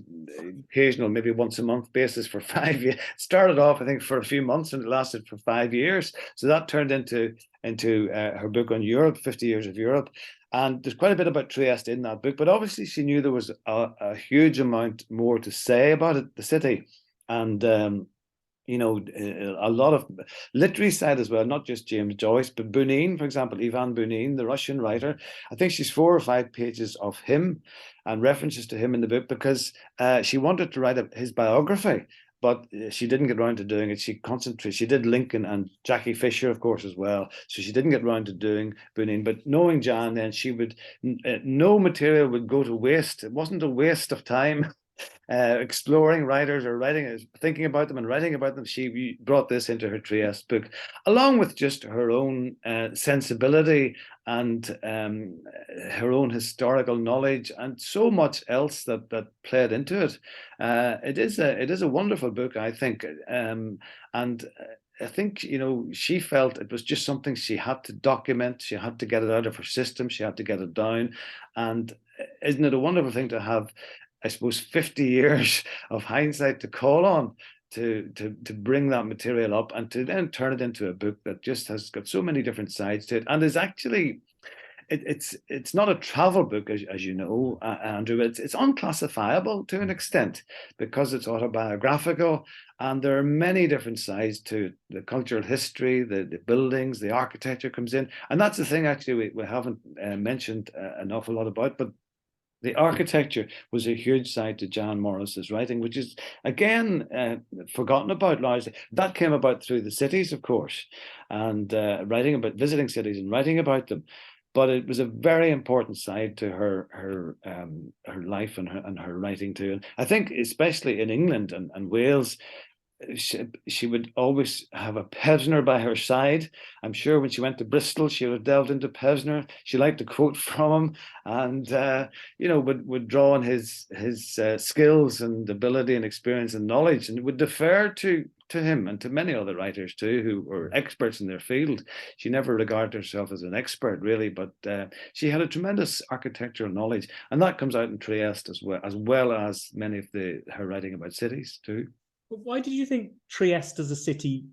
occasional, maybe once a month basis for 5 years. It started off, I think, for a few months and it lasted for 5 years. So that turned into her book on Europe, 50 Years of Europe. And there's quite a bit about Trieste in that book, but obviously she knew there was a huge amount more to say about it, the city. And a lot of literary side as well, not just James Joyce, but Bunin, for example, Ivan Bunin, the Russian writer. I think she's 4 or 5 pages of him and references to him in the book because she wanted to write his biography, but she didn't get around to doing it. She did Lincoln and Jackie Fisher, of course, as well. So she didn't get around to doing Bunin. But knowing Jan, then no material would go to waste. It wasn't a waste of time exploring writers or thinking about them and writing about them. She brought this into her Trieste book, along with just her own sensibility and her own historical knowledge and so much else that played into it. It is a wonderful book, I think, and I think, she felt it was just something she had to document. She had to get it out of her system. She had to get it down. And isn't it a wonderful thing to have, I suppose, 50 years of hindsight to call on to bring that material up and to then turn it into a book that just has got so many different sides to it and is actually, it's not a travel book, as you know, Andrew. It's unclassifiable to an extent because it's autobiographical, and there are many different sides to the cultural history, the buildings, the architecture comes in, and that's the thing actually we haven't mentioned an awful lot about, but the architecture was a huge side to Jan Morris's writing, which is, again, forgotten about largely. That came about through the cities, of course, and visiting cities and writing about them. But it was a very important side to her life and her writing too. And I think, especially in England and Wales, she would always have a Pevsner by her side. I'm sure when she went to Bristol, she would have delved into Pevsner. She liked to quote from him, and would draw on his skills and ability and experience and knowledge, and would defer to him and to many other writers too who were experts in their field. She never regarded herself as an expert really, but she had a tremendous architectural knowledge, and that comes out in Trieste as well as many of her writing about cities too. But why did you think Trieste as a city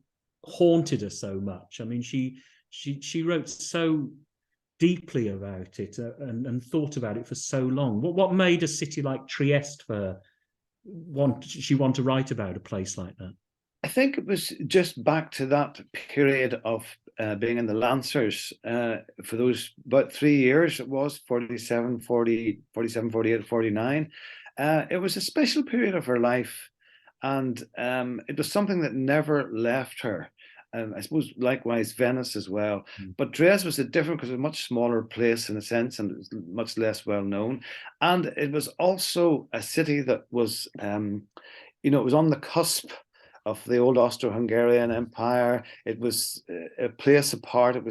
haunted her so much? I mean, she wrote so deeply about it and thought about it for so long. What made a city like Trieste for her want to write about a place like that? I think it was just back to that period of being in the Lancers for those about 3 years. It was 47, 48, 49. It was a special period of her life. And it was something that never left her. I suppose likewise Venice as well. But Trieste was different because it was a much smaller place in a sense, and it was much less well known. And it was also a city that was, it was on the cusp of the old Austro-Hungarian Empire. It was a place apart.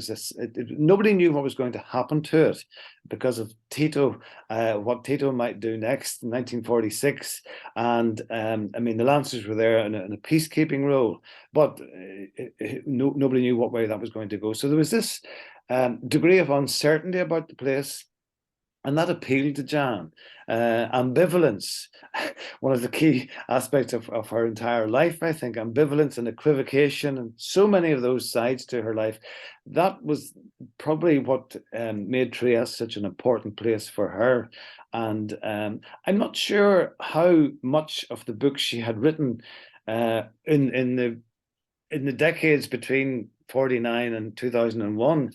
Nobody knew what was going to happen to it because of Tito, what Tito might do next in 1946. And the Lancers were there in a peacekeeping role, but nobody knew what way that was going to go. So there was this degree of uncertainty about the place. And that appealed to Jan. Ambivalence, one of the key aspects of her entire life, I think, ambivalence and equivocation, and so many of those sides to her life. That was probably what made Trieste such an important place for her. And I'm not sure how much of the book she had written in the decades between 49 and 2001.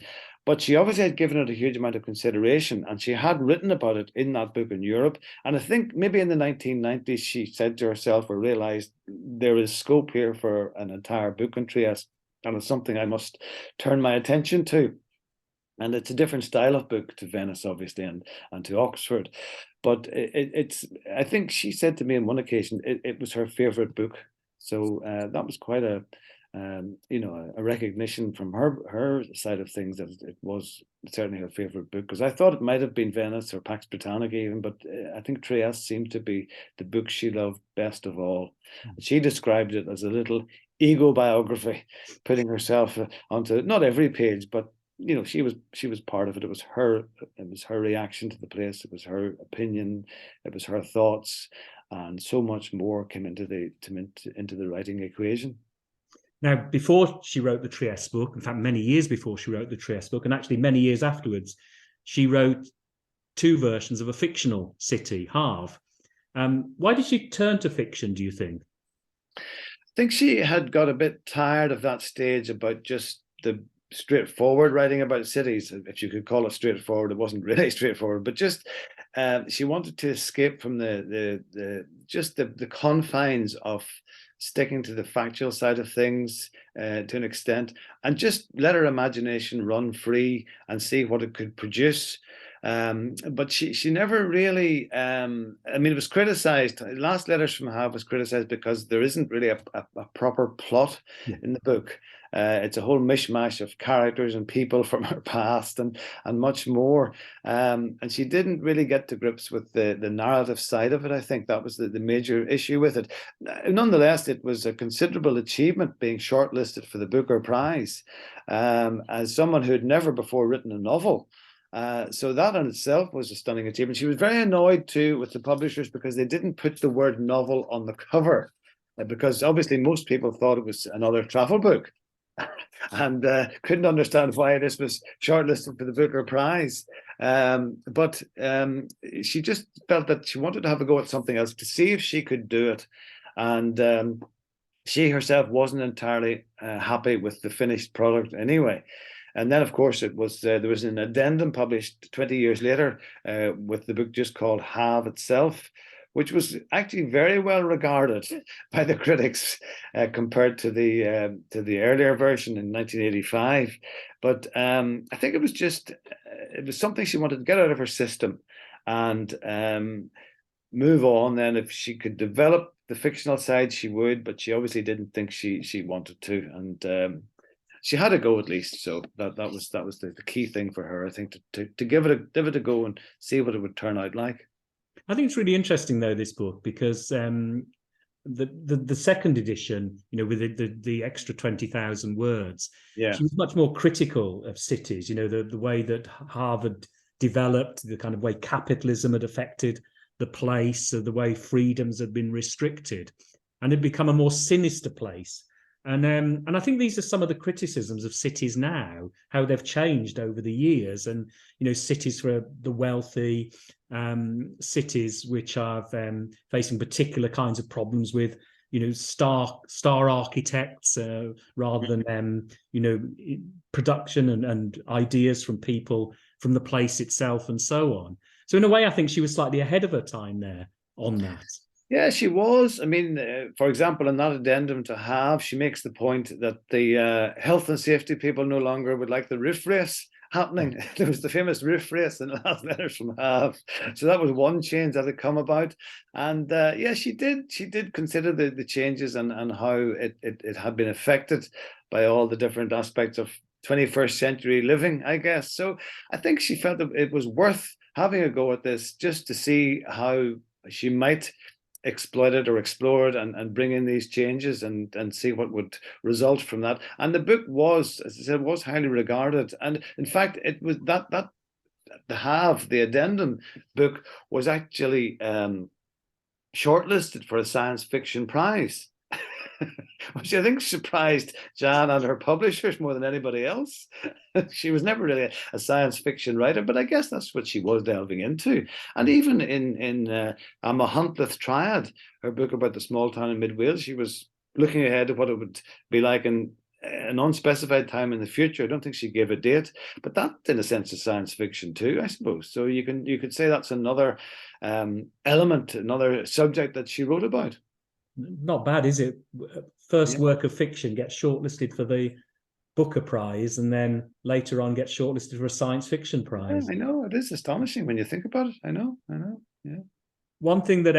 But she obviously had given it a huge amount of consideration, and she had written about it in that book in Europe. And I think maybe in the 1990s, she said to herself or realized there is scope here for an entire book on Trieste, and it's something I must turn my attention to. And it's a different style of book to Venice, obviously, and to Oxford. But I think she said to me on one occasion, it was her favorite book. So that was quite a a recognition from her side of things that it was certainly her favorite book, because I thought it might have been Venice or Pax Britannica even, but I think Trieste seemed to be the book she loved best of all. She described it as a little ego biography, putting herself onto not every page, but she was part of it. It was her reaction to the place. It was her opinion. It was her thoughts, and so much more came into the writing equation. Now, before she wrote the Trieste book, in fact, many years before she wrote the Trieste book, and actually many years afterwards, she wrote 2 versions of a fictional city, Havre. Why did she turn to fiction, do you think? I think she had got a bit tired of that stage about just the straightforward writing about cities, if you could call it straightforward. It wasn't really straightforward, but just she wanted to escape from the confines of sticking to the factual side of things to an extent, and just let her imagination run free and see what it could produce. But she never really, it was criticized. Last Letters from Havre was criticized because there isn't really a proper plot in the book. It's a whole mishmash of characters and people from her past and much more. And she didn't really get to grips with the narrative side of it. I think that was the major issue with it. Nonetheless, it was a considerable achievement being shortlisted for the Booker Prize. As someone who had never before written a novel, so that in itself was a stunning achievement. She was very annoyed too with the publishers because they didn't put the word novel on the cover, because obviously most people thought it was another travel book and couldn't understand why this was shortlisted for the Booker Prize. But she just felt that she wanted to have a go at something else to see if she could do it. And she herself wasn't entirely happy with the finished product anyway. And then, of course, there was an addendum published 20 years later with the book just called Havre itself, which was actually very well regarded by the critics compared to the earlier version in 1985. But I think it was something she wanted to get out of her system and move on. Then, if she could develop the fictional side, she would, but she obviously didn't think she wanted to, and she had a go at least. So that was the key thing for her, I think, to give it a go and see what it would turn out like. I think it's really interesting though, this book, because the second edition, with the extra 20,000 words, she was much more critical of cities. The way that Harvard developed, the kind of way capitalism had affected the place, the way freedoms had been restricted, and had become a more sinister place. And I think these are some of the criticisms of cities now, how they've changed over the years. And, cities for the wealthy, cities which are facing particular kinds of problems with, star architects rather than, production and ideas from people, from the place itself and so on. So in a way, I think she was slightly ahead of her time there on that. Yeah, she was. For example, in that addendum to Havre, she makes the point that the health and safety people no longer would like the roof race happening. There was the famous roof race in the Last Letters from Havre. So that was one change that had come about. And she did consider the changes and how it had been affected by all the different aspects of 21st century living, I guess. So I think she felt that it was worth having a go at this just to see how she might exploit it or explore it and bring in these changes and see what would result from that. And the book was, as I said, was highly regarded. And in fact, it was that the addendum book was actually shortlisted for a science fiction prize, which I think surprised Jan and her publishers more than anybody else. She was never really a science fiction writer, but I guess that's what she was delving into. And even in A Mahuntleth Triad, her book about the small town in mid Wales, she was looking ahead at what it would be like in an unspecified time in the future. I don't think she gave a date, but that, in a sense, is science fiction too, I suppose. So you could say that's another element, another subject that she wrote about. Not bad, is it? First work of fiction gets shortlisted for the Booker Prize, and then later on gets shortlisted for a science fiction prize. Yeah, I know, it is astonishing when you think about it. I know. Yeah. One thing that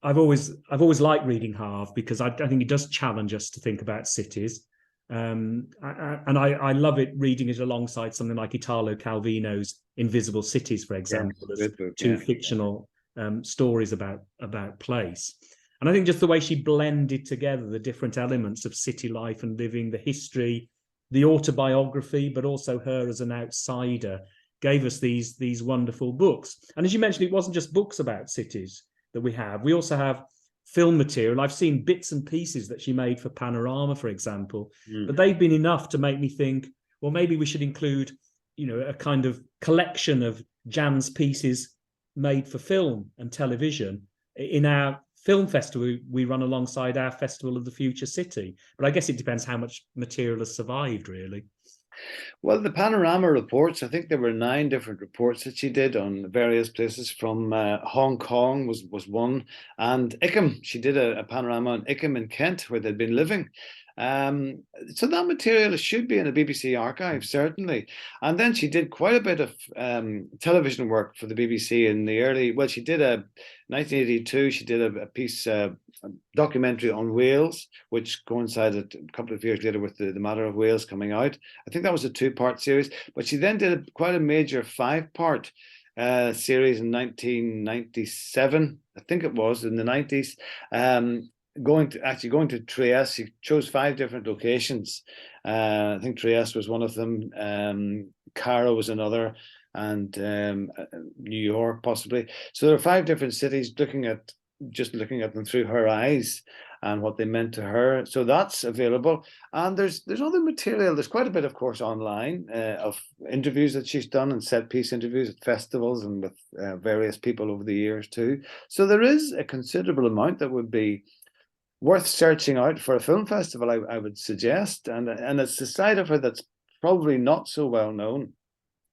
I've always liked reading Havre, because I think it does challenge us to think about cities. I love it reading it alongside something like Italo Calvino's Invisible Cities, for example. Yes, There's good book, two yeah. fictional stories about place. And I think just the way she blended together the different elements of city life and living, the history, the autobiography, but also her as an outsider, gave us these wonderful books. And as you mentioned, it wasn't just books about cities that we have. We also have film material. I've seen bits and pieces that she made for Panorama, for example, but they've been enough to make me think, well, maybe we should include, a kind of collection of Jan's pieces made for film and television in our film festival we run alongside our Festival of the Future City. But I guess it depends how much material has survived, really. Well, the Panorama reports, I think there were 9 different reports that she did on various places. From Hong Kong was one, and Ickham. She did a panorama on Ickham in Kent, where they'd been living. So that material should be in the BBC archive, certainly. And then she did quite a bit of television work for the BBC in the early, well, she did 1982, she did a piece, documentary on Wales, which coincided a couple of years later with the Matter of Wales coming out. I think that was a 2-part series, but she then did quite a major 5-part series in 1997, I think it was, in the 90s. Going to Trieste. She chose 5 different locations. I think Trieste was one of them. Cairo was another, and New York possibly. So there are 5 different cities, looking at them through her eyes and what they meant to her. So that's available. And there's other material. There's quite a bit, of course, online of interviews that she's done, and set piece interviews at festivals and with various people over the years too. So there is a considerable amount that would be worth searching out for a film festival, I would suggest. And it's the side of her that's probably not so well known,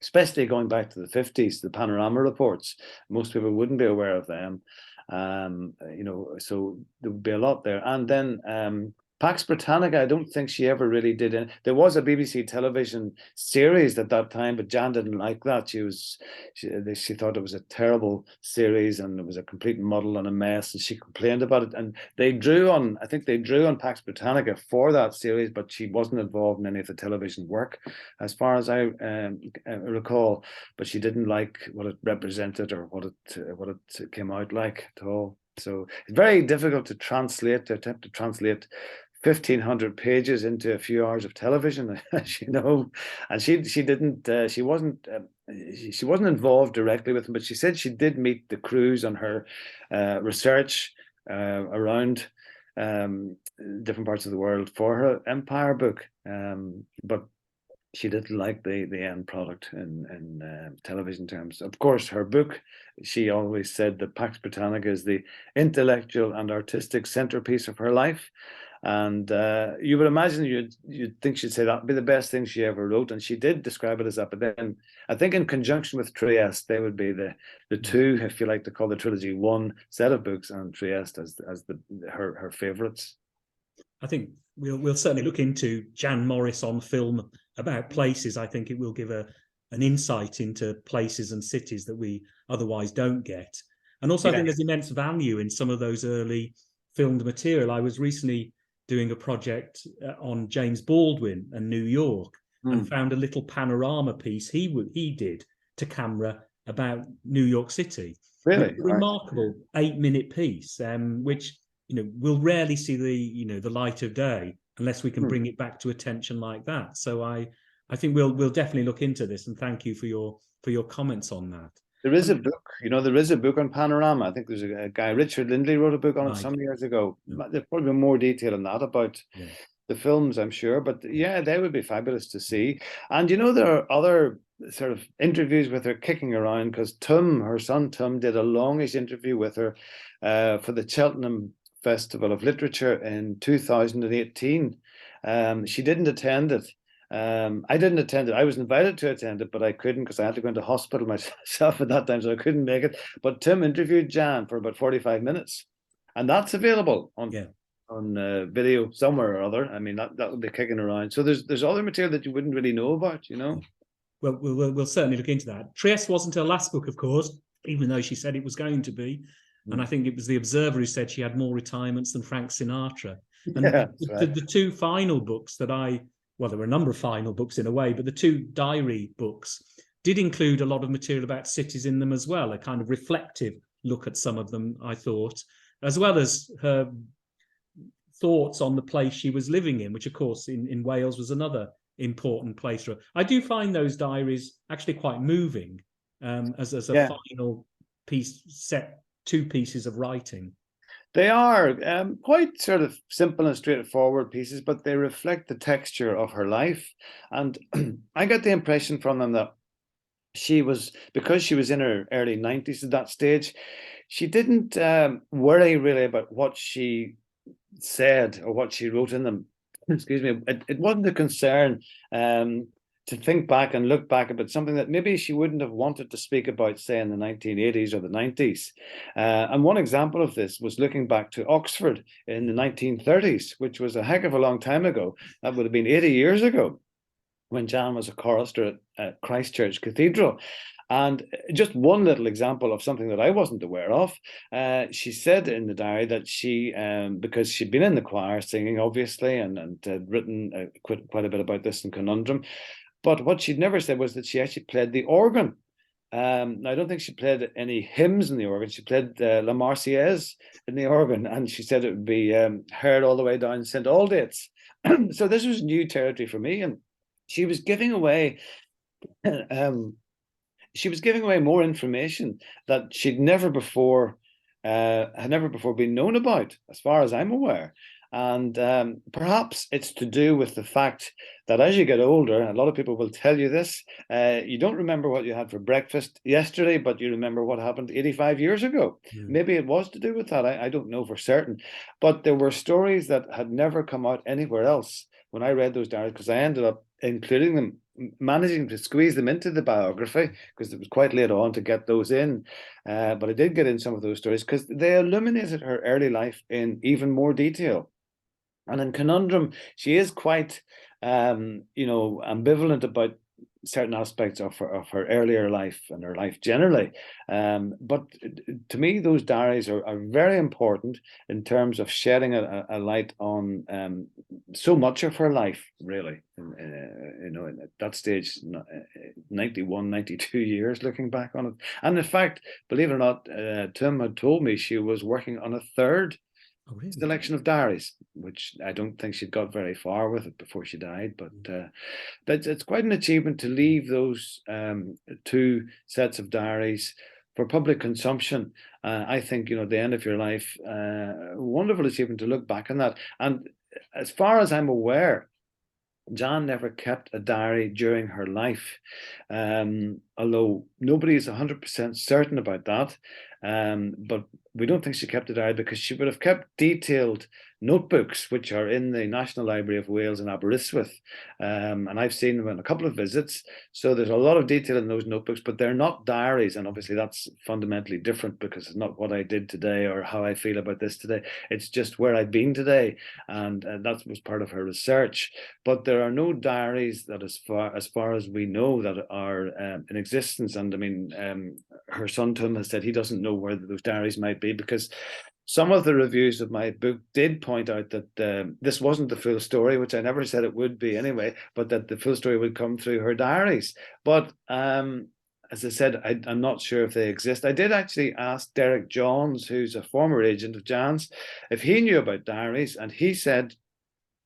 especially going back to the 50s, the Panorama reports. Most people wouldn't be aware of them. So there would be a lot there. And then Pax Britannica, I don't think she ever really did it. There was a BBC television series at that time, but Jan didn't like that. She thought it was a terrible series, and it was a complete muddle and a mess, and she complained about it. And I think they drew on Pax Britannica for that series, but she wasn't involved in any of the television work, as far as I recall. But she didn't like what it represented or what it came out like at all. So it's very difficult to attempt to translate 1,500 pages into a few hours of television, as you know. And she wasn't involved directly with them, but she said she did meet the crews on her research around different parts of the world for her Empire book. But she didn't like the end product in television terms. Of course, her book, she always said that Pax Britannica is the intellectual and artistic centerpiece of her life. And you would imagine you'd think she'd say that would be the best thing she ever wrote, and she did describe it as that. But then I think in conjunction with Trieste, they would be the two, if you like to call the trilogy one set of books, and Trieste as her favourites. I think we'll certainly look into Jan Morris on film about places. I think it will give an insight into places and cities that we otherwise don't get. And also, I think there's immense value in some of those early filmed material. I was recently doing a project on James Baldwin and New York, and found a little panorama piece he did to camera about New York City. Really? A remarkable 8-minute piece, which we'll rarely see the light of day unless we can bring it back to attention like that. So I think we'll definitely look into this, and thank you for your comments on that. There is a book, there is a book on panorama. I think there's a guy, Richard Lindley, wrote a book on it some years ago. There's probably more detail on that about the films, I'm sure. But yeah, they would be fabulous to see. And there are other sort of interviews with her kicking around, because her son Tim, did a longish interview with her for the Cheltenham Festival of Literature in 2018. She didn't attend it. I didn't attend it. I was invited to attend it, but I couldn't because I had to go into hospital myself at that time, so I couldn't make it. But Tim interviewed Jan for about 45 minutes, and that's available on video somewhere or other. I mean, that would be kicking around. So there's other material that you wouldn't really know about, Well, we'll certainly look into that. Trieste wasn't her last book, of course, even though she said it was going to be. And I think it was The Observer who said she had more retirements than Frank Sinatra. And Yeah, that's right. the two final books that well, there were a number of final books in a way, but the two diary books did include a lot of material about cities in them as well, a kind of reflective look at some of them, I thought, as well as her thoughts on the place she was living in, which of course in Wales was another important place for her. I do find those diaries actually quite moving, as a Yeah. final piece, set two pieces of writing. They are quite sort of simple and straightforward pieces, but they reflect the texture of her life. And I got the impression from them that because she was in her early 90s at that stage, she didn't worry really about what she said or what she wrote in them. Excuse me. It wasn't a concern to think back and look back about something that maybe she wouldn't have wanted to speak about, say, in the 1980s or the 90s. And one example of this was looking back to Oxford in the 1930s, which was a heck of a long time ago. That would have been 80 years ago, when Jan was a chorister at Christchurch Cathedral. And just one little example of something that I wasn't aware of, she said in the diary that she, because she'd been in the choir singing, obviously, and had written quite a bit about this in Conundrum, but what she'd never said was that she actually played the organ. I don't think she played any hymns in the organ. She played La Marseillaise in the organ, and she said it would be heard all the way down St. Aldate's. So this was new territory for me, and she was giving away more information that she'd never before been known about, as far as I'm aware. And perhaps it's to do with the fact that as you get older, a lot of people will tell you this, you don't remember what you had for breakfast yesterday, but you remember what happened 85 years ago. Maybe it was to do with that. I don't know for certain. But there were stories that had never come out anywhere else when I read those diaries, because I ended up including them, managing to squeeze them into the biography, because it was quite late on to get those in. But I did get in some of those stories because they illuminated her early life in even more detail. And in Conundrum, she is quite, ambivalent about certain aspects of her earlier life and her life generally. But to me, those diaries are very important in terms of shedding a light on so much of her life, really. At that stage, 91, 92 years looking back on it. And in fact, believe it or not, Tim had told me she was working on a third selection of diaries, which I don't think she'd got very far with it before she died. But it's quite an achievement to leave those two sets of diaries for public consumption. I think, at the end of your life, wonderful achievement to look back on that. And as far as I'm aware, Jan never kept a diary during her life, although nobody is 100% certain about that. But we don't think she kept a diary because she would have kept detailed notebooks, which are in the National Library of Wales in Aberystwyth. And I've seen them on a couple of visits. So there's a lot of detail in those notebooks, but they're not diaries. And obviously that's fundamentally different, because it's not what I did today or how I feel about this today. It's just where I've been today. And that was part of her research. But there are no diaries that, as far as we know, that are in existence. And I mean, her son Tim has said he doesn't know where those diaries might be, because some of the reviews of my book did point out that this wasn't the full story, which I never said it would be anyway, but that the full story would come through her diaries. But as I said, I'm not sure if they exist. I did actually ask Derek Johns, who's a former agent of Jan's, if he knew about diaries, and he said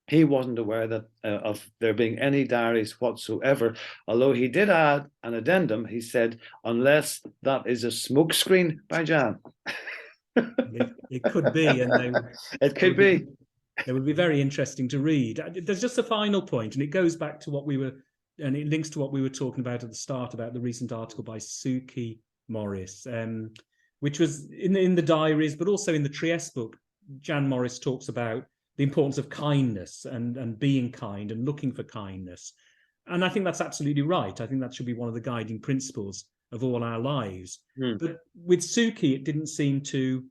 he wasn't aware that of there being any diaries whatsoever, although he did add an addendum. He said, unless that is a smokescreen by Jan. It could be, and it could be. It would be very interesting to read. There's just a final point, and it goes back to what we were, and it links to what we were talking about at the start about the recent article by Suki Morris, which was in the diaries, but also in the Trieste book. Jan Morris talks about the importance of kindness and being kind and looking for kindness. And I think that's absolutely right. I think that should be one of the guiding principles of all our lives. But with Suki, it didn't seem to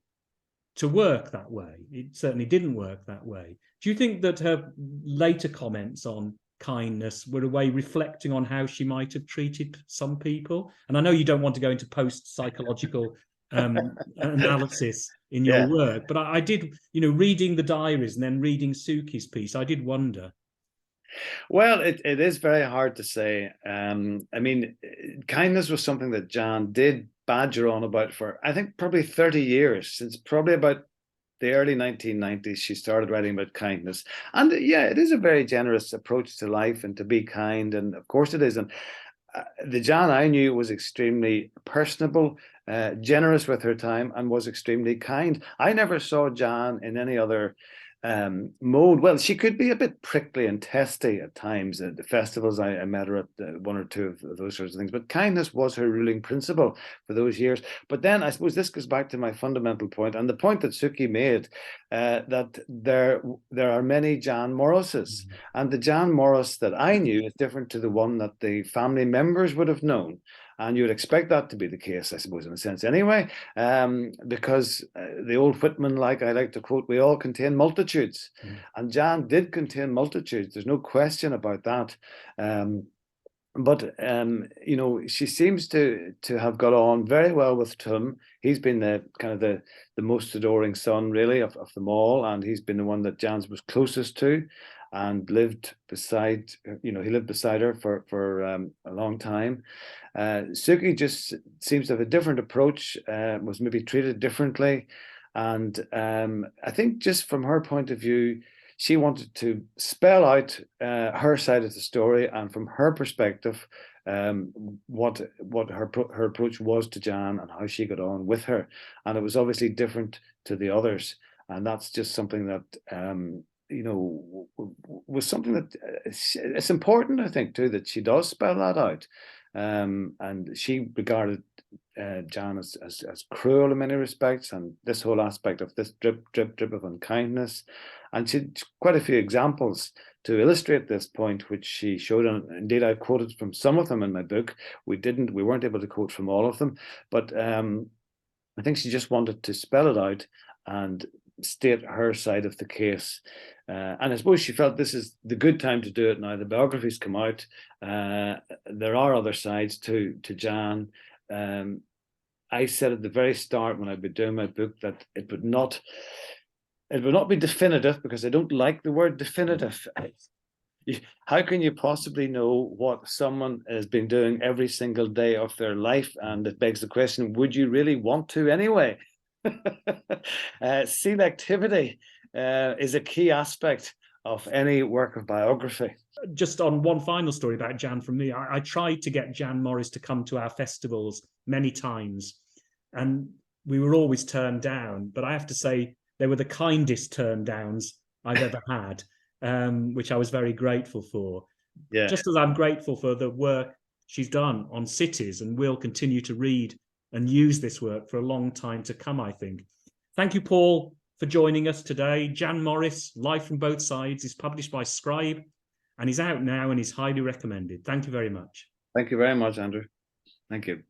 work that way. It certainly didn't work that way. Do you think that her later comments on kindness were a way reflecting on how she might have treated some people? And I know you don't want to go into post-psychological analysis in your Yeah. work. But I did, reading the diaries and then reading Suki's piece, I did wonder. Well, it is very hard to say. I mean, kindness was something that Jan did badger on about for, I think, probably 30 years, since probably about the early 1990s, she started writing about kindness. And yeah, it is a very generous approach to life and to be kind. And of course it is. And the Jan I knew was extremely personable, generous with her time, and was extremely kind. I never saw Jan in any other mode. Well, she could be a bit prickly and testy at times. At the festivals, I met her at one or two of those sorts of things. But kindness was her ruling principle for those years. But then I suppose this goes back to my fundamental point, and the point that Suki made, that there are many Jan Morrises, and the Jan Morris that I knew is different to the one that the family members would have known. And you would expect that to be the case, I suppose, in a sense anyway, because the old Whitman, like I like to quote, we all contain multitudes. And Jan did contain multitudes. There's no question about that. But she seems to have got on very well with Tim. He's been the kind of the most adoring son, really, of them all, and he's been the one that Jan's was closest to, and lived beside. He lived beside her for a long time. Suki just seems to have a different approach. Was maybe treated differently, and I think just from her point of view, she wanted to spell out her side of the story, and from her perspective, what her approach was to Jan and how she got on with her. And it was obviously different to the others, and that's just something that was something that it's important, I think, too, that she does spell that out. And she regarded Jan as cruel in many respects, and this whole aspect of this drip of unkindness. And she had quite a few examples to illustrate this point, which she showed. And indeed, I quoted from some of them in my book. We weren't able to quote from all of them, but I think she just wanted to spell it out and state her side of the case. And I suppose she felt this is the good time to do it now. The biographies come out. There are other sides to Jan. I said at the very start when I'd been doing my book that it would not be definitive, because I don't like the word definitive. How can you possibly know what someone has been doing every single day of their life? And it begs the question, would you really want to anyway? Selectivity is a key aspect of any work of biography. Just on one final story about Jan from me, I tried to get Jan Morris to come to our festivals many times, and we were always turned down. But I have to say, they were the kindest turn downs I've ever had, which I was very grateful for. Yeah. Just as I'm grateful for the work she's done on cities, and will continue to read and use this work for a long time to come, I think. Thank you, Paul, for joining us today. Jan Morris, Life from Both Sides, is published by Scribe, and is out now and is highly recommended. Thank you very much. Thank you very much, Andrew. Thank you.